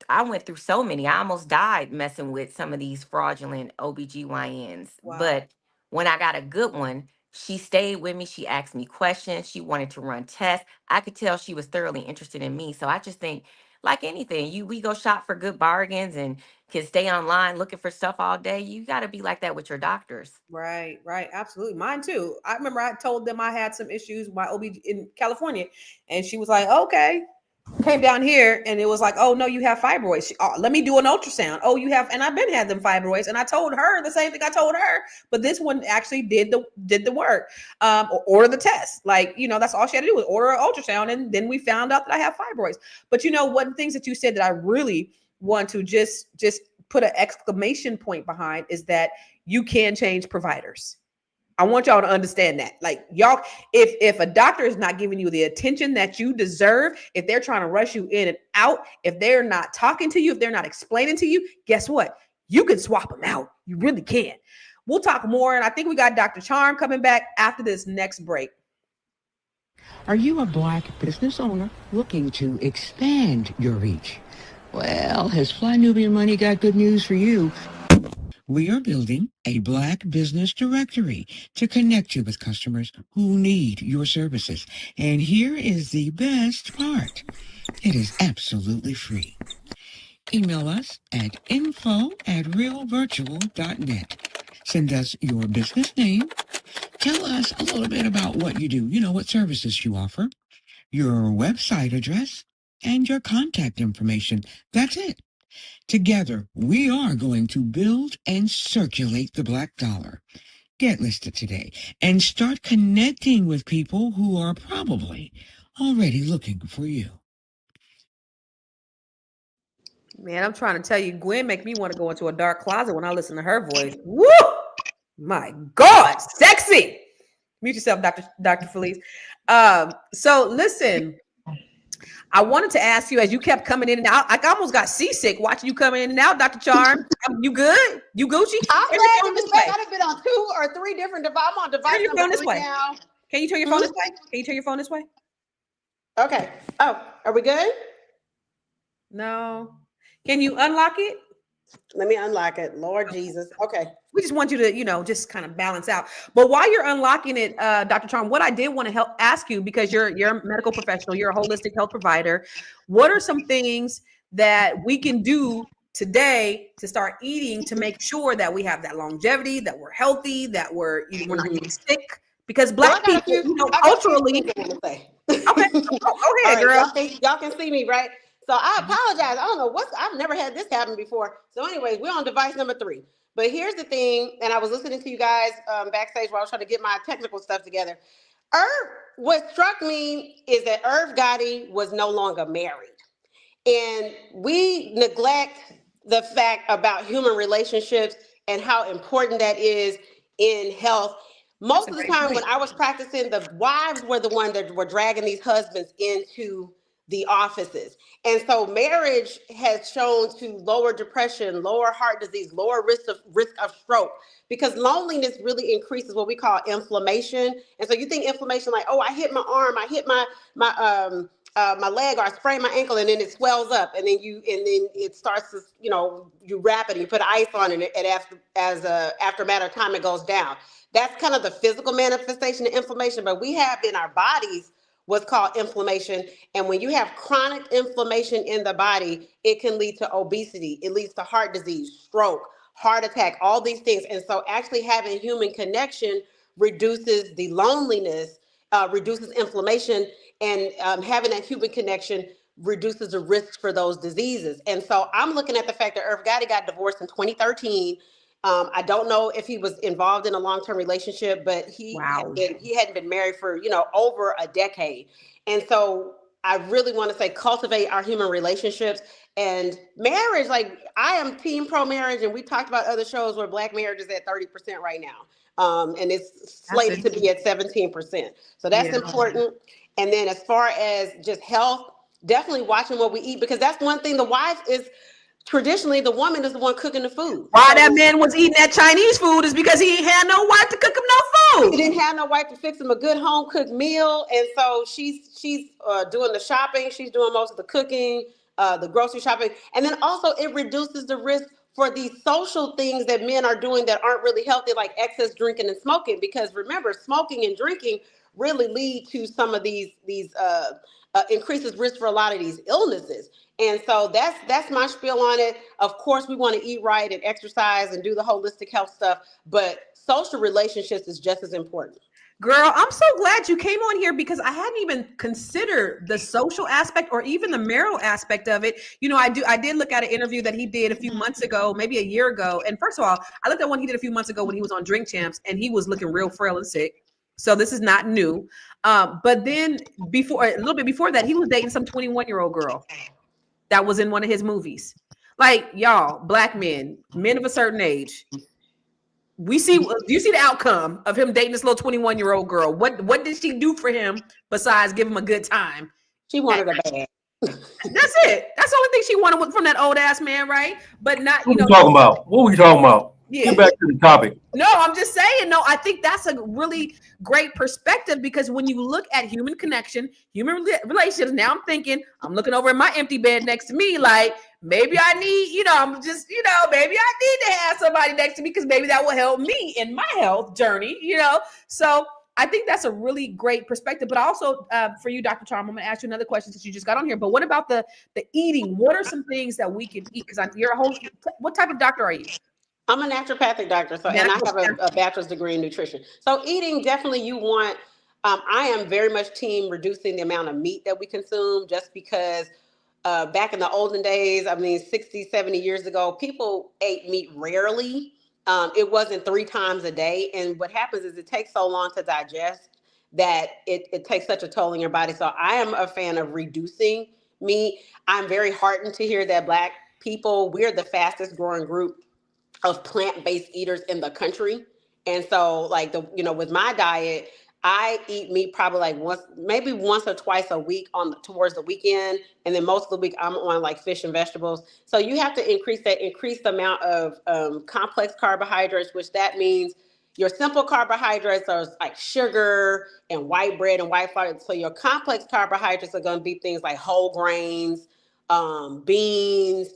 I went through so many. I almost died messing with some of these fraudulent OBGYNs. Wow. But when I got a good one, she stayed with me. She asked me questions. She wanted to run tests. I could tell she was thoroughly interested in me. So I just think, like anything, we go shop for good bargains and can stay online looking for stuff all day. You got to be like that with your doctors. Right, right, absolutely. Mine too. I remember I told them I had some issues with my OB in California, and she was like, "Okay." Came down here, and it was like, "Oh no, you have fibroids. Let me do an ultrasound." Oh, you have, and I've been had them fibroids, and I told her the same thing I told her, but this one actually did the work, or order the test. Like, that's all she had to do was order an ultrasound, and then we found out that I have fibroids. But one things that you said that I really want to just put an exclamation point behind is that you can change providers. I want y'all to understand that. Like, y'all, if a doctor is not giving you the attention that you deserve, if they're trying to rush you in and out, if they're not talking to you, if they're not explaining to you, guess what? You can swap them out. You really can. We'll talk more. And I think we got Dr. Charm coming back after this next break. Are you a Black business owner looking to expand your reach? Well, has Fly Nubian Money got good news for you? We are building a Black business directory to connect you with customers who need your services. And here is the best part. It is absolutely free. Email us at info@realvirtual.net. Send us your business name. Tell us a little bit about what you do, what services you offer, your website address, and your contact information. That's it. Together, we are going to build and circulate the Black dollar. Get listed today and start connecting with people who are probably already looking for you. Man, I'm trying to tell you, Gwen make me want to go into a dark closet when I listen to her voice. Woo! My God, sexy. Mute yourself, Dr. Felice. So listen, I wanted to ask you, as you kept coming in and out, I almost got seasick watching you coming in and out, Dr. Charm. You good? You Gucci? I'm Turn your glad phone to this be back. way. I've been on 2 or 3 different devices. I'm on device Turn your phone number this 3 way. now. Can you turn your phone this way? Can you turn your phone this way? Okay. Oh, are we good? No. Can you unlock it? Let me unlock it. Lord Jesus. Okay. We just want you to, just kind of balance out. But while you're unlocking it, Dr. Charm, what I did want to help ask you, because you're a medical professional, you're a holistic health provider. What are some things that we can do today to start eating to make sure that we have that longevity, that we're healthy, that we're not getting sick? Because Well, Black people, I got a few culturally, things I want to say. Okay. Go All ahead, right, girl. y'all can see me, right? So I apologize. I don't know I've never had this happen before. So anyways, we're on device number 3. But here's the thing, and I was listening to you guys backstage while I was trying to get my technical stuff together. What struck me is that Irv Gotti was no longer married. And we neglect the fact about human relationships and how important that is in health. That's Most a of the great time when point. I was practicing, the wives were the ones that were dragging these husbands into the offices. And so marriage has shown to lower depression, lower heart disease, lower risk of stroke, because loneliness really increases what we call inflammation. And so you think inflammation like, oh, I hit my arm, I hit my leg, or I sprain my ankle, and then it swells up, and then it starts to, you wrap it and you put ice on it, and after a matter of time it goes down. That's kind of the physical manifestation of inflammation, but we have in our bodies what's called inflammation. And when you have chronic inflammation in the body, it can lead to obesity, it leads to heart disease, stroke, heart attack, all these things. And so actually having human connection reduces the loneliness, reduces inflammation, and having that human connection reduces the risk for those diseases. And so I'm looking at the fact that Irv Gotti got divorced in 2013. I don't know if he was involved in a long-term relationship, but Wow. he hadn't been married for over a decade. And so I really want to say cultivate our human relationships and marriage. Like, I am team pro marriage, and we talked about other shows where Black marriage is at 30% right now. And it's That's slated to be at 17%. So that's Yeah. important. And then as far as just health, definitely watching what we eat, because that's one thing. The wife is traditionally, the woman is the one cooking the food. Why So that man was eating that Chinese food is because he ain't had no wife to cook him no he food. didn't have no wife to fix him a good home cooked meal, and so she's doing the shopping. She's doing most of the cooking, the grocery shopping, and then also it reduces the risk for these social things that men are doing that aren't really healthy, like excess drinking and smoking. Because remember, smoking and drinking really lead to some of these increases risk for a lot of these illnesses. And so that's my spiel on it. Of course, we want to eat right and exercise and do the holistic health stuff, but social relationships is just as important. Girl, I'm so glad you came on here because I hadn't even considered the social aspect or even the marital aspect of it. I did look at an interview that he did a few months ago, maybe a year ago. And first of all, I looked at one he did a few months ago when he was on Drink Champs, and he was looking real frail and sick. So this is not new. But then a little bit before that, he was dating some 21-year-old girl that was in one of his movies. Like, y'all, Black men of a certain age, do you see the outcome of him dating this little 21-year-old girl? What did she do for him besides give him a good time? She wanted a bag. That's it. That's the only thing she wanted from that old ass man, right? But not, What we talking about? What we talking about? yeah. Get back to the topic. No, I'm just saying, no, I think that's a really great perspective, because when you look at human connection, human relationships, now I'm looking over at my empty bed next to me, like, maybe I need, maybe I need to have somebody next to me, because maybe that will help me in my health journey, So I think that's a really great perspective. But also for you, Dr. Charm, I'm going to ask you another question since you just got on here. But what about the eating? What are some things that we can eat? Because what type of doctor are you? I'm a naturopathic doctor, and I have a bachelor's degree in nutrition. So eating, definitely you want, I am very much team reducing the amount of meat that we consume, just because back in the olden days, 60, 70 years ago, people ate meat rarely. It wasn't 3 times a day. And what happens is it takes so long to digest that it takes such a toll on your body. So I am a fan of reducing meat. I'm very heartened to hear that Black people, we're the fastest growing group of plant-based eaters in the country. And so like with my diet, I eat meat probably like once or twice a week towards the weekend. And then most of the week I'm on like fish and vegetables. So you have to increase the amount of complex carbohydrates, which that means your simple carbohydrates are like sugar and white bread and white flour. So your complex carbohydrates are going to be things like whole grains, beans,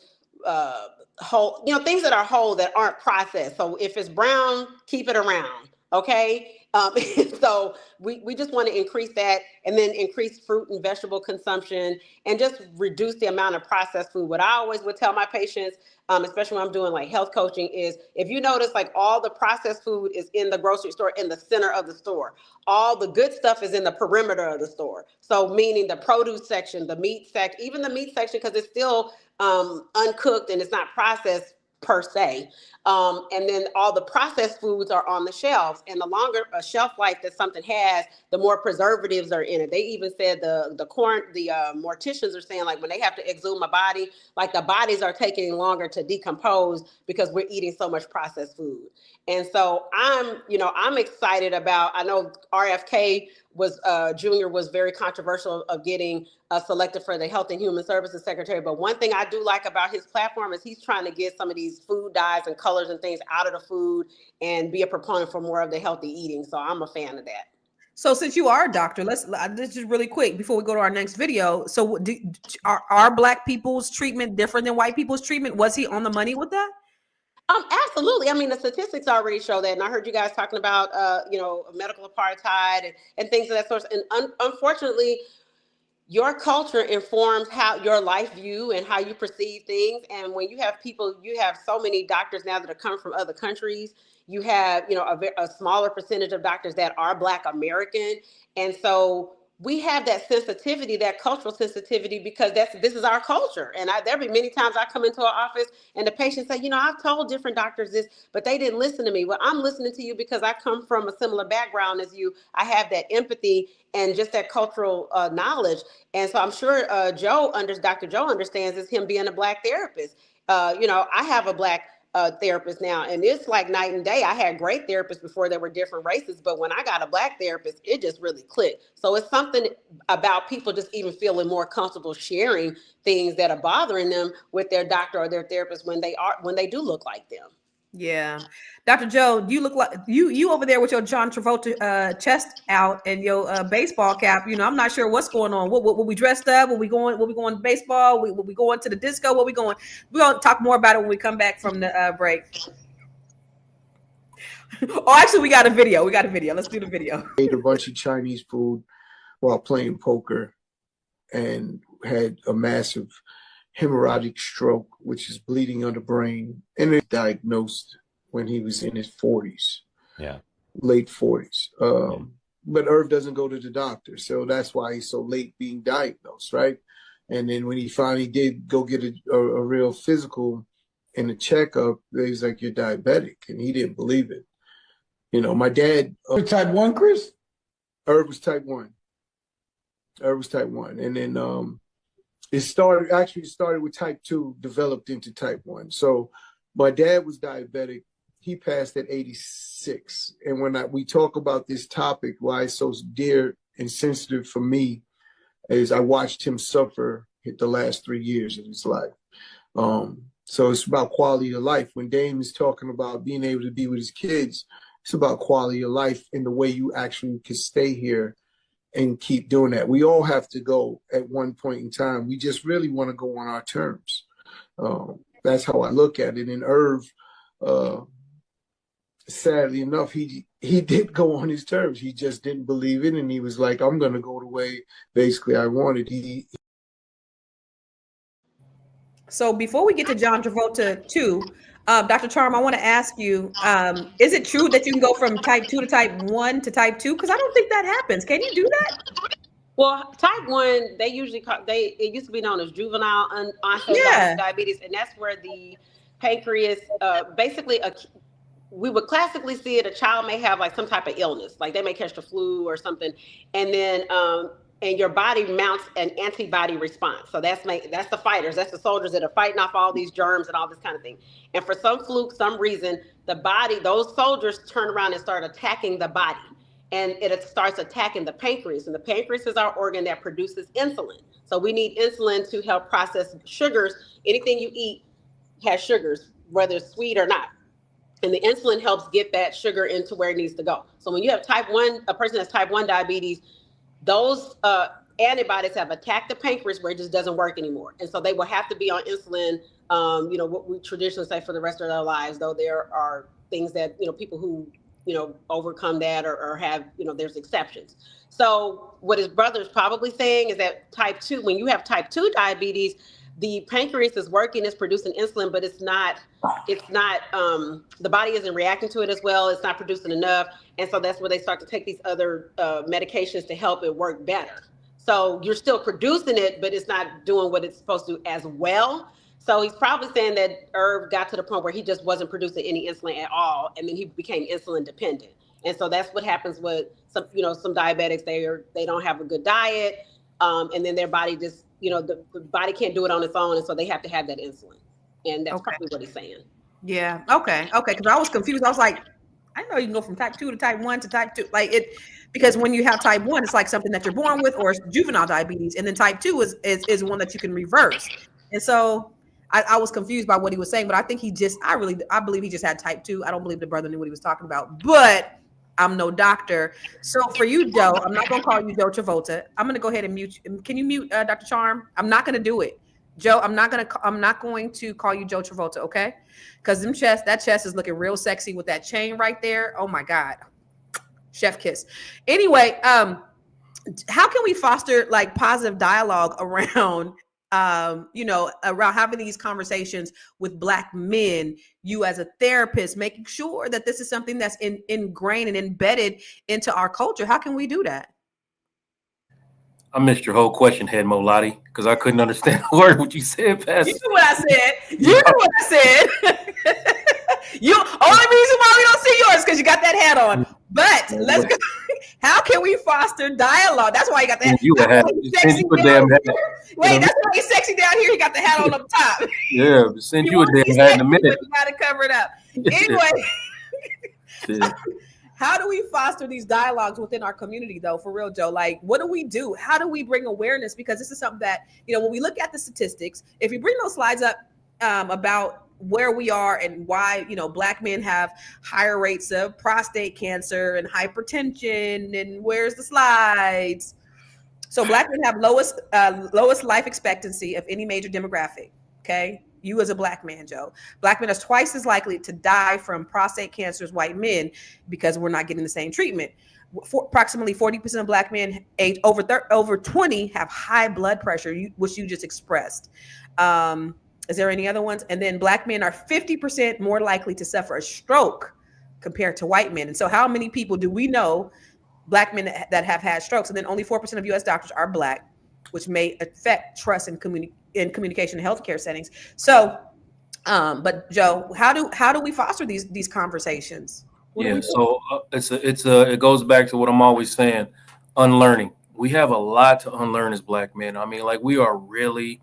whole, things that are whole that aren't processed. So if it's brown, keep it around. Okay. So we just want to increase that, and then increase fruit and vegetable consumption, and just reduce the amount of processed food. What I always would tell my patients, especially when I'm doing like health coaching, is if you notice like all the processed food is in the grocery store, in the center of the store, all the good stuff is in the perimeter of the store. So meaning the produce section, the meat section, even the meat section, because it's still uncooked and it's not processed per se. And then all the processed foods are on the shelves. And the longer a shelf life that something has, the more preservatives are in it. They even said the morticians are saying, like, when they have to exhume a body, like the bodies are taking longer to decompose because we're eating so much processed food. And so I'm excited about, I know RFK was Junior was very controversial of getting selected for the Health and Human Services Secretary. But one thing I do like about his platform is he's trying to get some of these food dyes and colors and things out of the food and be a proponent for more of the healthy eating. So I'm a fan of that. So since you are a doctor, this is really quick before we go to our next video. So are Black people's treatment different than white people's treatment? Was he on the money with that? Absolutely. I mean, the statistics already show that. And I heard you guys talking about, medical apartheid and things of that sort. And unfortunately, your culture informs how your life view and how you perceive things. And when you have people, you have so many doctors now that are coming from other countries. You have, a smaller percentage of doctors that are Black American. And so we have that sensitivity, that cultural sensitivity, because this is our culture. And there be many times I come into an office and the patient say, I've told different doctors this, but they didn't listen to me. Well, I'm listening to you because I come from a similar background as you. I have that empathy and just that cultural knowledge. And so I'm sure Dr. Joe understands this, him being a Black therapist. I have a Black therapist now, and it's like night and day. I had great therapists before that were different races, but when I got a Black therapist, it just really clicked. So it's something about people just even feeling more comfortable sharing things that are bothering them with their doctor or their therapist when they do look like them. Yeah. Dr. Joe, you look like you over there with your John Travolta chest out and your baseball cap. I'm not sure what's going on. What we dressed up? What we going to baseball? What we going to the disco? What we going? We're going to talk more about it when we come back from the break. Oh, actually, we got a video. Let's do the video. Ate a bunch of Chinese food while playing poker and had a massive hemorrhagic stroke, which is bleeding on the brain, and it diagnosed when he was in his 40s, late 40s. But Irv doesn't go to the doctor, so that's why he's so late being diagnosed, right? And then when he finally did go get a real physical and a checkup, they was like, "You're diabetic," and he didn't believe it. My dad. Type 1, Chris? Irv was type 1. And then it started with type 2, developed into type 1. So my dad was diabetic. He passed at 86. And when we talk about this topic, why it's so dear and sensitive for me, is I watched him suffer the last 3 years of his life. So it's about quality of life. When Dame is talking about being able to be with his kids, it's about quality of life and the way you actually can stay here and keep doing that. We all have to go at one point in time. We just really want to go on our terms. That's how I look at it. And Irv, sadly enough, he did go on his terms. He just didn't believe it. And he was like, I'm going to go the way basically I wanted. So before we get to John Travolta 2, Dr. Charm, I want to ask you, is it true that you can go from type 2 to type 1 to type 2? Because I don't think that happens. Can you do that? Well, type 1, they usually it used to be known as juvenile onset diabetes, and that's where the pancreas, we would classically see it, a child may have like some type of illness, like they may catch the flu or something, and then and your body mounts an antibody response. So that's the fighters, that's the soldiers that are fighting off all these germs and all this kind of thing. And for some fluke, some reason, those soldiers turn around and start attacking the body. And it starts attacking the pancreas. And the pancreas is our organ that produces insulin. So we need insulin to help process sugars. Anything you eat has sugars, whether it's sweet or not. And the insulin helps get that sugar into where it needs to go. So when you have a person that's type 1 diabetes, those antibodies have attacked the pancreas where it just doesn't work anymore. And so they will have to be on insulin, what we traditionally say for the rest of their lives, though there are things that, people who overcome that or have, there's exceptions. So what his brother is probably saying is that type 2, when you have type 2 diabetes, the pancreas is working, it's producing insulin, but it's not, the body isn't reacting to it as well. It's not producing enough. And so that's where they start to take these other medications to help it work better. So you're still producing it, but it's not doing what it's supposed to as well. So he's probably saying that Irv got to the point where he just wasn't producing any insulin at all, and then he became insulin dependent. And so that's what happens with some diabetics. They don't have a good diet, and then their body just, the body can't do it on its own, and so they have to have that insulin. And that's probably what he's saying. Yeah. Okay. Because I was confused. I was like, I know you can go from type 2 to type 1 to type 2, because when you have type 1, it's like something that you're born with, or it's juvenile diabetes, and then type 2 is one that you can reverse. And so I was confused by what he was saying, but I think I believe he just had type 2. I don't believe the brother knew what he was talking about, but I'm no doctor. So for you, Joe, I'm not going to call you Joe Travolta. I'm going to go ahead and mute you. Can you mute Dr. Charm? I'm not going to do it. Joe, I'm not going to call you Joe Travolta, okay? Because that chest is looking real sexy with that chain right there. Oh my God. Chef kiss. Anyway, how can we foster like positive dialogue around around having these conversations with Black men, you as a therapist, making sure that this is something that's ingrained and embedded into our culture? How can we do that? I missed your whole question, Head Molati, because I couldn't understand a word what you said. You knew what I said. You knew what I said. Only reason why we don't see yours because you got that hat on. But let's go. How can we foster dialogue? That's why you got that. You a hat. Send you a damn hat. Wait, that's why he's sexy down here. He got the hat on up top. Yeah, send you a damn hat in a minute. You got to cover it up. Anyway, how do we foster these dialogues within our community, though, for real, Joe? Like, what do we do? How do we bring awareness? Because this is something that, when we look at the statistics, if you bring those slides up about where we are and why, Black men have higher rates of prostate cancer and hypertension, and where's the slides? So Black men have lowest life expectancy of any major demographic. Okay. You as a Black man, Joe. Black men are twice as likely to die from prostate cancer as white men because we're not getting the same treatment. Approximately 40% of Black men aged over 20 have high blood pressure, which you just expressed. Is there any other ones? And then Black men are 50% more likely to suffer a stroke compared to white men. And so how many people do we know, Black men that have had strokes? And then only 4% of US doctors are Black, which may affect trust in communication in healthcare settings. So, but Joe, how do we foster these conversations? So it goes back to what I'm always saying, unlearning. We have a lot to unlearn as Black men. I mean, like, we are really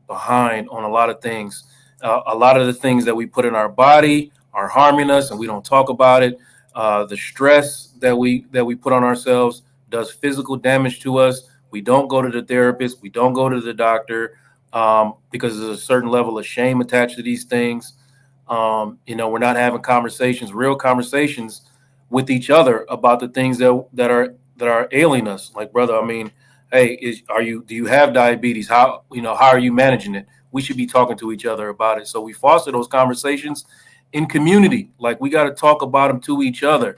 behind on a lot of things. A lot of the things that we put in our body are harming us, and we don't talk about it. The stress that we put on ourselves does physical damage to us. We don't go to the therapist. We don't go to the doctor because there's a certain level of shame attached to these things. We're not having real conversations with each other about the things that are ailing us. Like, brother, I mean, hey, do you have diabetes? How are you managing it? We should be talking to each other about it. So we foster those conversations in community. Like, we got to talk about them to each other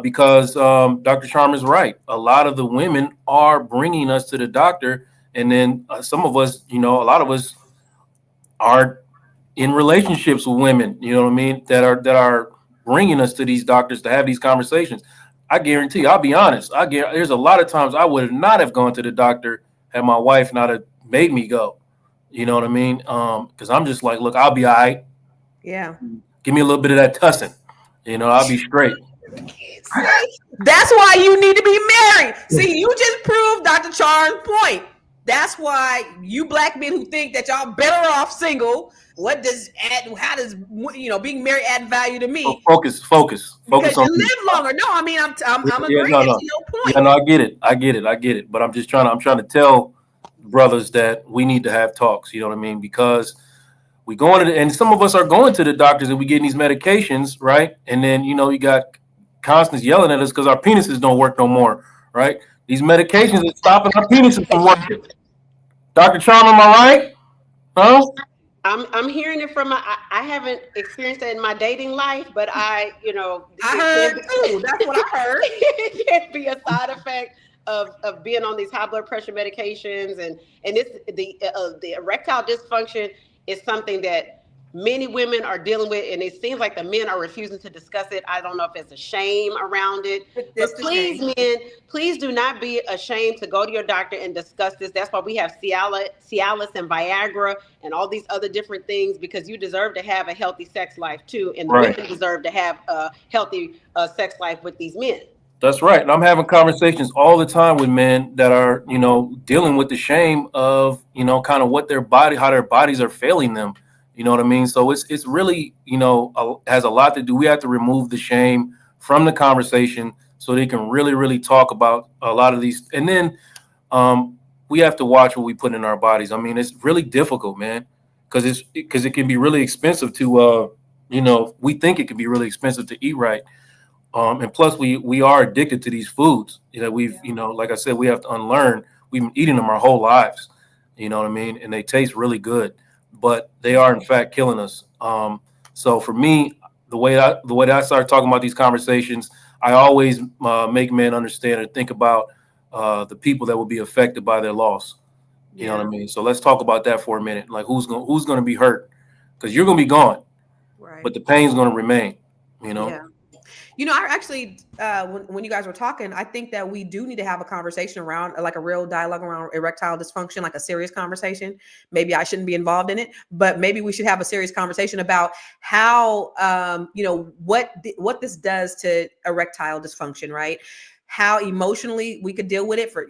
because Dr. Charm is right. A lot of the women are bringing us to the doctor. And then some of us, a lot of us are in relationships with women, that are bringing us to these doctors to have these conversations. I guarantee, I'll be honest, there's a lot of times I would not have gone to the doctor had my wife not have made me go. You know what I mean? Because I'm just like, look, I'll be all right. Yeah. Give me a little bit of that tussin. I'll be straight. That's why you need to be married. See, you just proved Dr. Char's point. That's why you Black men who think that y'all better off single. How does being married add value to me? Focus because on you live longer. No, I mean I'm agreeing. No. No point. Yeah, no, I get it. But I'm trying to tell brothers that we need to have talks. You know what I mean? Because we going to and some of us are going to the doctors and we getting these medications, right? And then you got Constance yelling at us because our penises don't work no more, right? These medications are stopping our penises from working. Dr. Charm, am I right? Huh? I'm hearing it from I haven't experienced that in my dating life, but I it heard can be, too. That's what I heard. it can be a side effect of being on these high blood pressure medications, and this the erectile dysfunction is something that many women are dealing with, and it seems like the men are refusing to discuss it. I don't know if it's a shame around it, It's but the please, shame. men, please do not be ashamed to go to your doctor and discuss this. That's why we have Cialis and Viagra and all these other different things, because you deserve to have a healthy sex life too, and the Right. women deserve to have a healthy sex life with these men. That's right. And I'm having conversations all the time with men that are, dealing with the shame of, kind of how their bodies are failing them. You know what I mean? So it's really, has a lot to do. We have to remove the shame from the conversation so they can really, really talk about a lot of these. And then we have to watch what we put in our bodies. I mean, it's really difficult, man, because it can be really expensive to, we think it can be really expensive to eat right. And plus, we are addicted to these foods. Like I said, we have to unlearn. We've been eating them our whole lives. You know what I mean? And they taste really good, but they are in fact killing us. So for me, the way that I start talking about these conversations, I always make men understand and think about the people that will be affected by their loss. You know what I mean? So let's talk about that for a minute. Like who's gonna be hurt? Because you're gonna be gone, Right. but the pain's gonna remain. You know. Yeah. I actually, when you guys were talking, I think that we do need to have a conversation around, like a real dialogue around erectile dysfunction, like a serious conversation. Maybe I shouldn't be involved in it, but maybe we should have a serious conversation about how, what this does to erectile dysfunction, right? How emotionally we could deal with it for,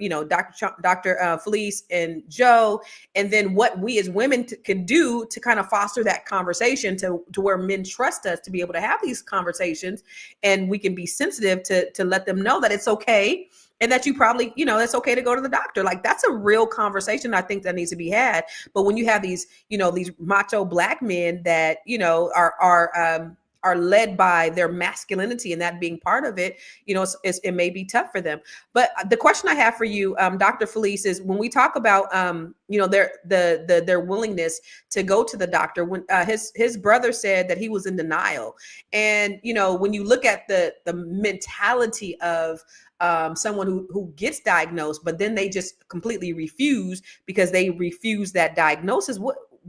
Dr. Felice and Joe, and then what we as women can do to kind of foster that conversation to where men trust us to be able to have these conversations, and we can be sensitive to let them know that it's okay, and that you probably, it's okay to go to the doctor. Like, that's a real conversation I think that needs to be had. But when you have these, these macho black men that, are led by their masculinity and that being part of it, it may be tough for them. But the question I have for you, Dr. Felice, is when we talk about, their willingness to go to the doctor, when his brother said that he was in denial. And, when you look at the mentality of someone who gets diagnosed, but then they just completely refuse because they refuse that diagnosis.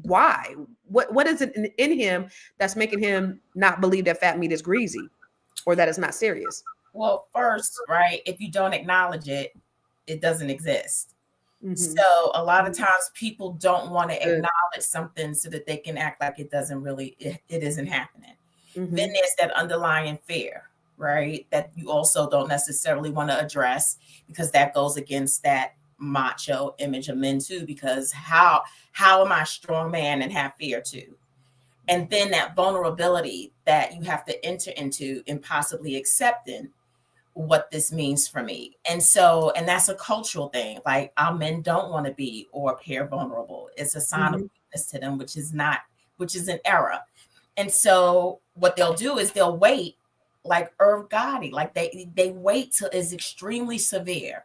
Why? What is it in him that's making him not believe that fat meat is greasy or that it's not serious? Well, first, right, if you don't acknowledge it, it doesn't exist. Mm-hmm. So a lot of times people don't want to acknowledge something so that they can act like it isn't happening. Mm-hmm. Then there's that underlying fear, right, that you also don't necessarily want to address, because that goes against that macho image of men too, because how am I a strong man and have fear too? And then that vulnerability that you have to enter into and possibly accepting what this means for me. And that's a cultural thing. Like, our men don't want to be or appear vulnerable. It's a sign of weakness to them, which is an error. And so what they'll do is they'll wait, like Irv Gotti, like they wait till it's extremely severe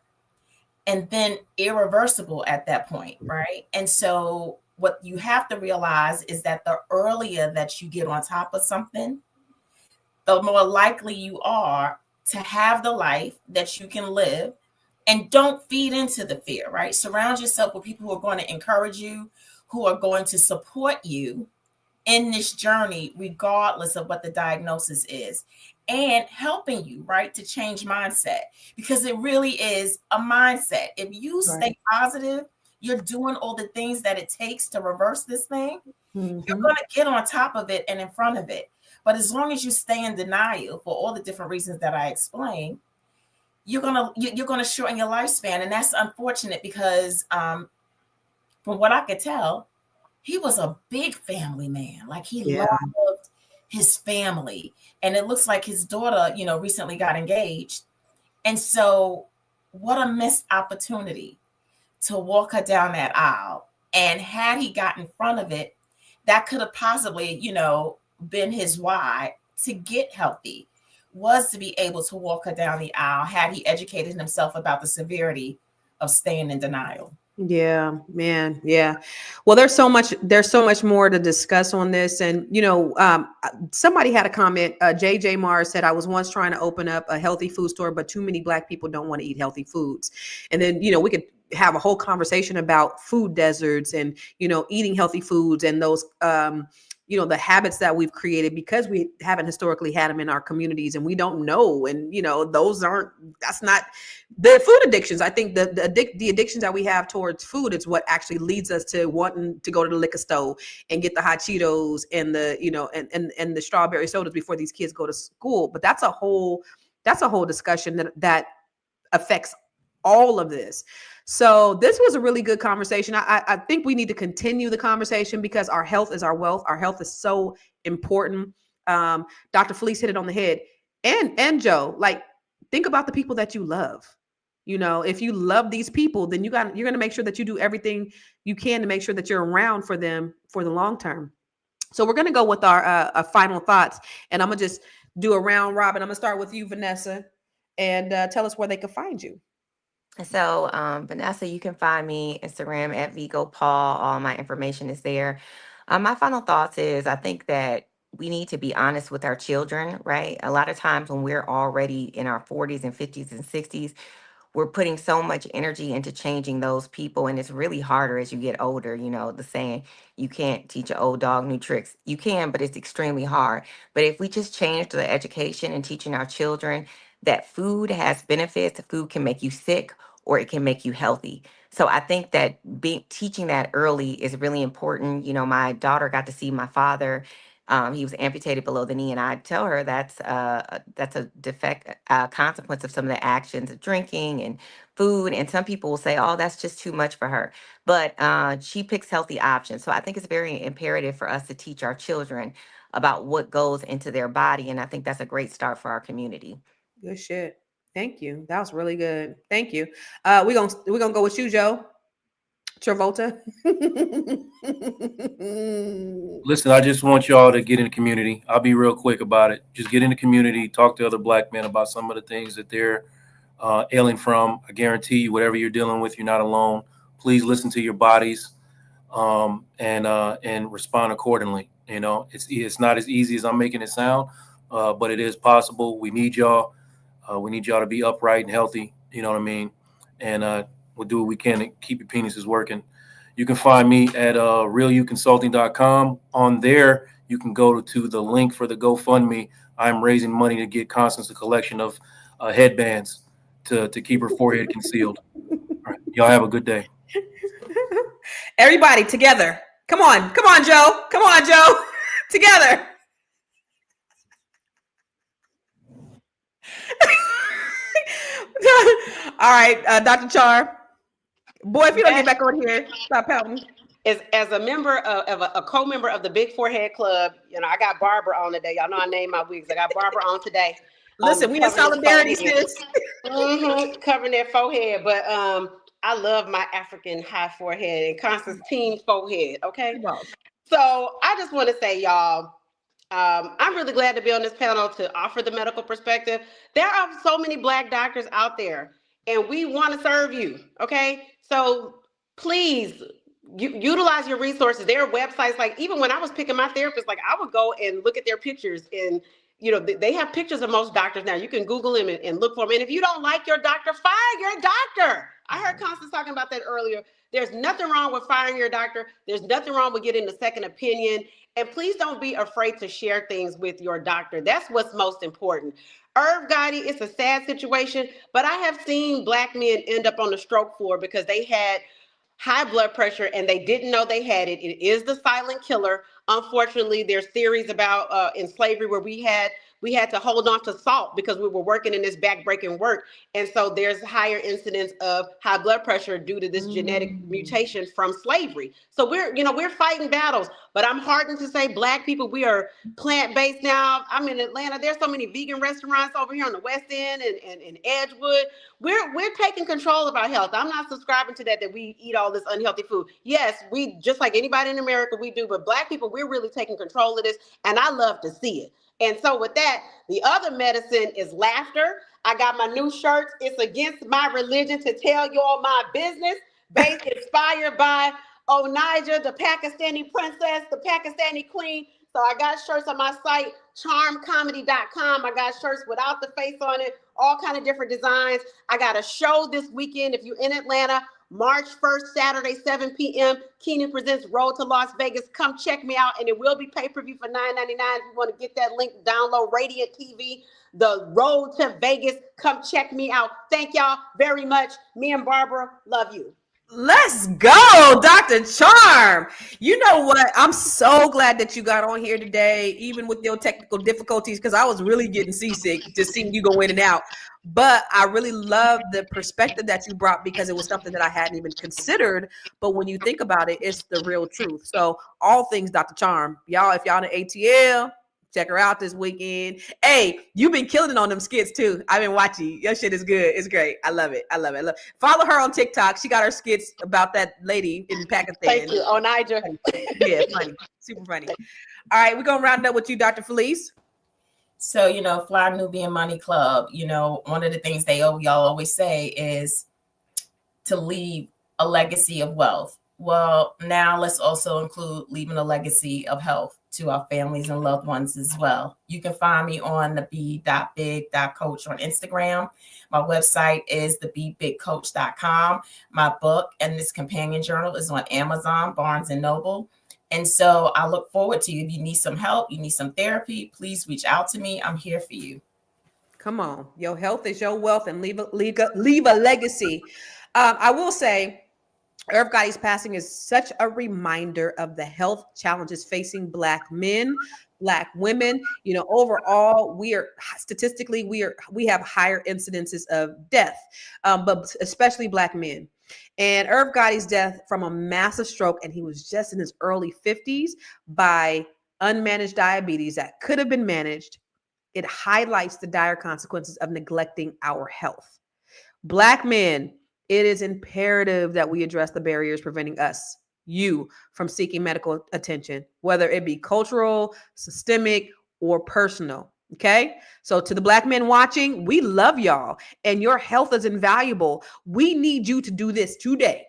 and then irreversible at that point, right? And so what you have to realize is that the earlier that you get on top of something, the more likely you are to have the life that you can live. And don't feed into the fear, right? Surround yourself with people who are going to encourage you, who are going to support you in this journey, regardless of what the diagnosis is, and helping you, right, to change mindset, because it really is a mindset. If you stay positive, you're doing all the things that it takes to reverse this thing, you're going to get on top of it and in front of it. But as long as you stay in denial for all the different reasons that I explained, you're gonna shorten your lifespan. And that's unfortunate, because from what I could tell, he was a big family man. Like, he loved his family. And it looks like his daughter, recently got engaged. And so what a missed opportunity to walk her down that aisle. And had he got in front of it, that could have possibly, been his why to get healthy, was to be able to walk her down the aisle, had he educated himself about the severity of staying in denial. Yeah, man. Yeah. Well, there's so much more to discuss on this. And, somebody had a comment. JJ Mars said, I was once trying to open up a healthy food store, but too many Black people don't want to eat healthy foods. And then, we could have a whole conversation about food deserts and, eating healthy foods and those, the habits that we've created because we haven't historically had them in our communities and we don't know. And, that's not the food addictions. I think the addictions that we have towards food is what actually leads us to wanting to go to the liquor store and get the hot Cheetos and and the strawberry sodas before these kids go to school. But that's a whole discussion that affects all of this. So this was a really good conversation. I think we need to continue the conversation because our health is our wealth. Our health is so important. Dr. Felice hit it on the head. And Joe, like, think about the people that you love. If you love these people, then you're going to make sure that you do everything you can to make sure that you're around for them for the long term. So we're going to go with our final thoughts, and I'm going to just do a round robin. I'm going to start with you, Vanessa, and tell us where they can find you. So, Vanessa, you can find me Instagram at Vigo Paul. All my information is there. My final thoughts is I think that we need to be honest with our children, right? A lot of times when we're already in our 40s and 50s and 60s, we're putting so much energy into changing those people, and it's really harder as you get older. The saying, you can't teach an old dog new tricks. You can, but it's extremely hard. But if we just change the education and teaching our children that food has benefits, food can make you sick or it can make you healthy. So I think that teaching that early is really important. My daughter got to see my father. He was amputated below the knee, and I tell her that's a defect, consequence of some of the actions of drinking and food. And some people will say, "Oh, that's just too much for her," but she picks healthy options. So I think it's very imperative for us to teach our children about what goes into their body, and I think that's a great start for our community. Good shit. Thank you. That was really good. Thank you. We're gonna go with you, Joe Travolta. Listen, I just want y'all to get in the community. I'll be real quick about it. Just get in the community, talk to other Black men about some of the things that they're ailing from. I guarantee you, whatever you're dealing with, you're not alone. Please listen to your bodies, and respond accordingly. It's not as easy as I'm making it sound, but it is possible. We need y'all. We need y'all to be upright and healthy. You know what I mean? And we'll do what we can to keep your penises working. You can find me at realuconsulting.com. On there, you can go to the link for the GoFundMe. I'm raising money to get Constance a collection of headbands to keep her forehead concealed. All right. Y'all have a good day. Everybody together. Come on, Joe. Come on, Joe. Together. All right, Dr. Char. Boy, if you don't get back on here, stop pouting. As a member of a co-member of the Big Forehead Club, I got Barbara on today. Y'all know I named my wigs. I got Barbara on today. Listen, we in solidarity, sis. Covering their forehead, but I love my African high forehead and Constantine's forehead. Okay, so I just want to say, y'all, I'm really glad to be on this panel to offer the medical perspective. There are so many Black doctors out there, and we want to serve you. Okay, so please utilize your resources. There are websites, like even when I was picking my therapist, like I would go and look at their pictures, and they have pictures of most doctors now. You can Google them and look for them. And if you don't like your doctor, fire your doctor. I heard Constance talking about that earlier. There's nothing wrong with firing your doctor. There's nothing wrong with getting a second opinion. And please don't be afraid to share things with your doctor. That's what's most important. Irv Gotti, it's a sad situation, but I have seen Black men end up on the stroke floor because they had high blood pressure and they didn't know they had it. It is the silent killer. Unfortunately, there's theories about in slavery where we had to hold on to salt because we were working in this backbreaking work. And so there's higher incidence of high blood pressure due to this genetic mutation from slavery. So we're fighting battles, but I'm heartened to say Black people, we are plant-based now. I'm in Atlanta. There's so many vegan restaurants over here on the West End and in Edgewood. We're taking control of our health. I'm not subscribing to that we eat all this unhealthy food. Yes, we, just like anybody in America, we do, but Black people, we're really taking control of this, and I love to see it. And so with that, the other medicine is laughter. I got my new shirts. It's against my religion to tell y'all my business. Base inspired by Onaja, the Pakistani princess, the Pakistani queen. So I got shirts on my site, charmcomedy.com. I got shirts without the face on it, all kind of different designs. I got a show this weekend. If you're in Atlanta, March 1st, Saturday, 7 p.m. Keenan presents Road to Las Vegas. Come check me out, and it will be pay-per-view for $9.99. If you want to get that link, download Radiant TV, The Road to Vegas. Come check me out. Thank y'all very much. Me and Barbara love you. Let's go, Dr. Charm. You know what? I'm so glad that you got on here today, even with your technical difficulties, because I was really getting seasick just seeing you go in and out. But I really love the perspective that you brought, because it was something that I hadn't even considered. But when you think about it, it's the real truth. So all things Dr. Charm. Y'all, if y'all in ATL, check her out this weekend. Hey, you've been killing it on them skits too. I've been watching. Your shit is good. It's great. I love it. I love it. Follow her on TikTok. She got her skits about that lady in Pakistan. Thank you, Onaja. Yeah, funny. Super funny. All right, we're going to round up with you, Dr. Felice. So, Fly Nubian Money Club, one of the things y'all always say is to leave a legacy of wealth. Well, now let's also include leaving a legacy of health to our families and loved ones as well. You can find me on the b.big.coach on Instagram. My website is thebebigcoach.com. My book and this companion journal is on Amazon, Barnes & Noble. And so I look forward to you. If you need some help, you need some therapy, please reach out to me. I'm here for you. Come on. Your health is your wealth, and leave a legacy. I will say, Irv Gotti's passing is such a reminder of the health challenges facing Black men, Black women. Overall, we have higher incidences of death, but especially Black men. And Irv Gotti's death from a massive stroke, and he was just in his early 50s, by unmanaged diabetes that could have been managed. It highlights the dire consequences of neglecting our health. Black men, it is imperative that we address the barriers preventing you, from seeking medical attention, whether it be cultural, systemic, or personal. Okay. So to the Black men watching, we love y'all, and your health is invaluable. We need you to do this today.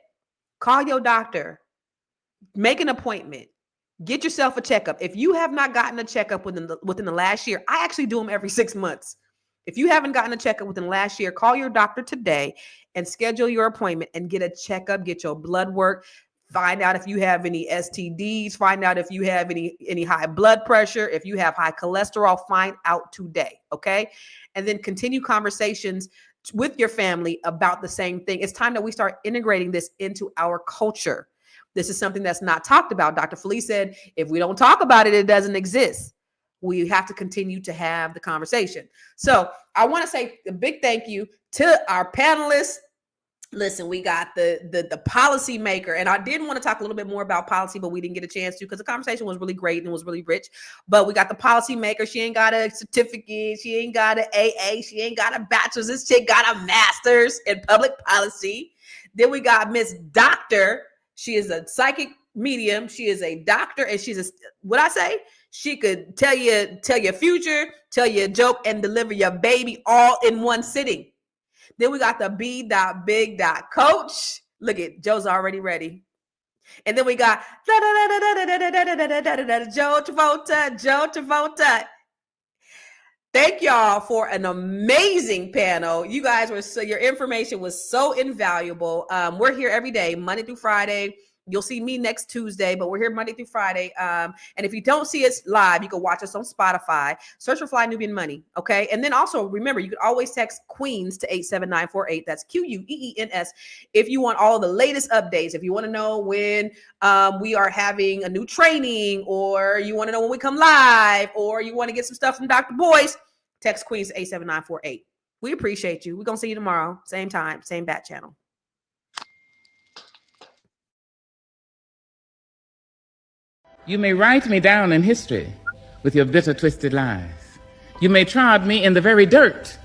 Call your doctor, make an appointment, get yourself a checkup. If you have not gotten a checkup within the last year, I actually do them every 6 months. If you haven't gotten a checkup within the last year, call your doctor today and schedule your appointment and get a checkup, get your blood work. Find out if you have any STDs. Find out if you have any high blood pressure. If you have high cholesterol, find out today, okay? And then continue conversations with your family about the same thing. It's time that we start integrating this into our culture. This is something that's not talked about. Dr. Felice said, if we don't talk about it, it doesn't exist. We have to continue to have the conversation. So I want to say a big thank you to our panelists. Listen, we got the policy maker, and I did want to talk a little bit more about policy, but we didn't get a chance to, because the conversation was really great and was really rich. But we got the policy maker. She ain't got a certificate. She ain't got an AA. She ain't got a bachelor's. This chick got a master's in public policy. Then we got Miss Doctor. She is a psychic medium. She is a doctor, and she's she could tell your future, tell you a joke, and deliver your baby all in one sitting. Then we got the b.big.coach. Look at Joe's already ready. And then we got Joe Travolta. Thank y'all for an amazing panel. You guys your information was so invaluable. We're here every day, Monday through Friday. You'll see me next Tuesday, but we're here Monday through Friday. And if you don't see us live, you can watch us on Spotify. Search for Fly Nubian Money, okay? And then also, remember, you can always text Queens to 87948. That's QUEENS. If you want all the latest updates, if you want to know when we are having a new training, or you want to know when we come live, or you want to get some stuff from Dr. Boyce, text Queens to 87948. We appreciate you. We're going to see you tomorrow. Same time, same bat channel. You may write me down in history with your bitter, twisted lies. You may trod me in the very dirt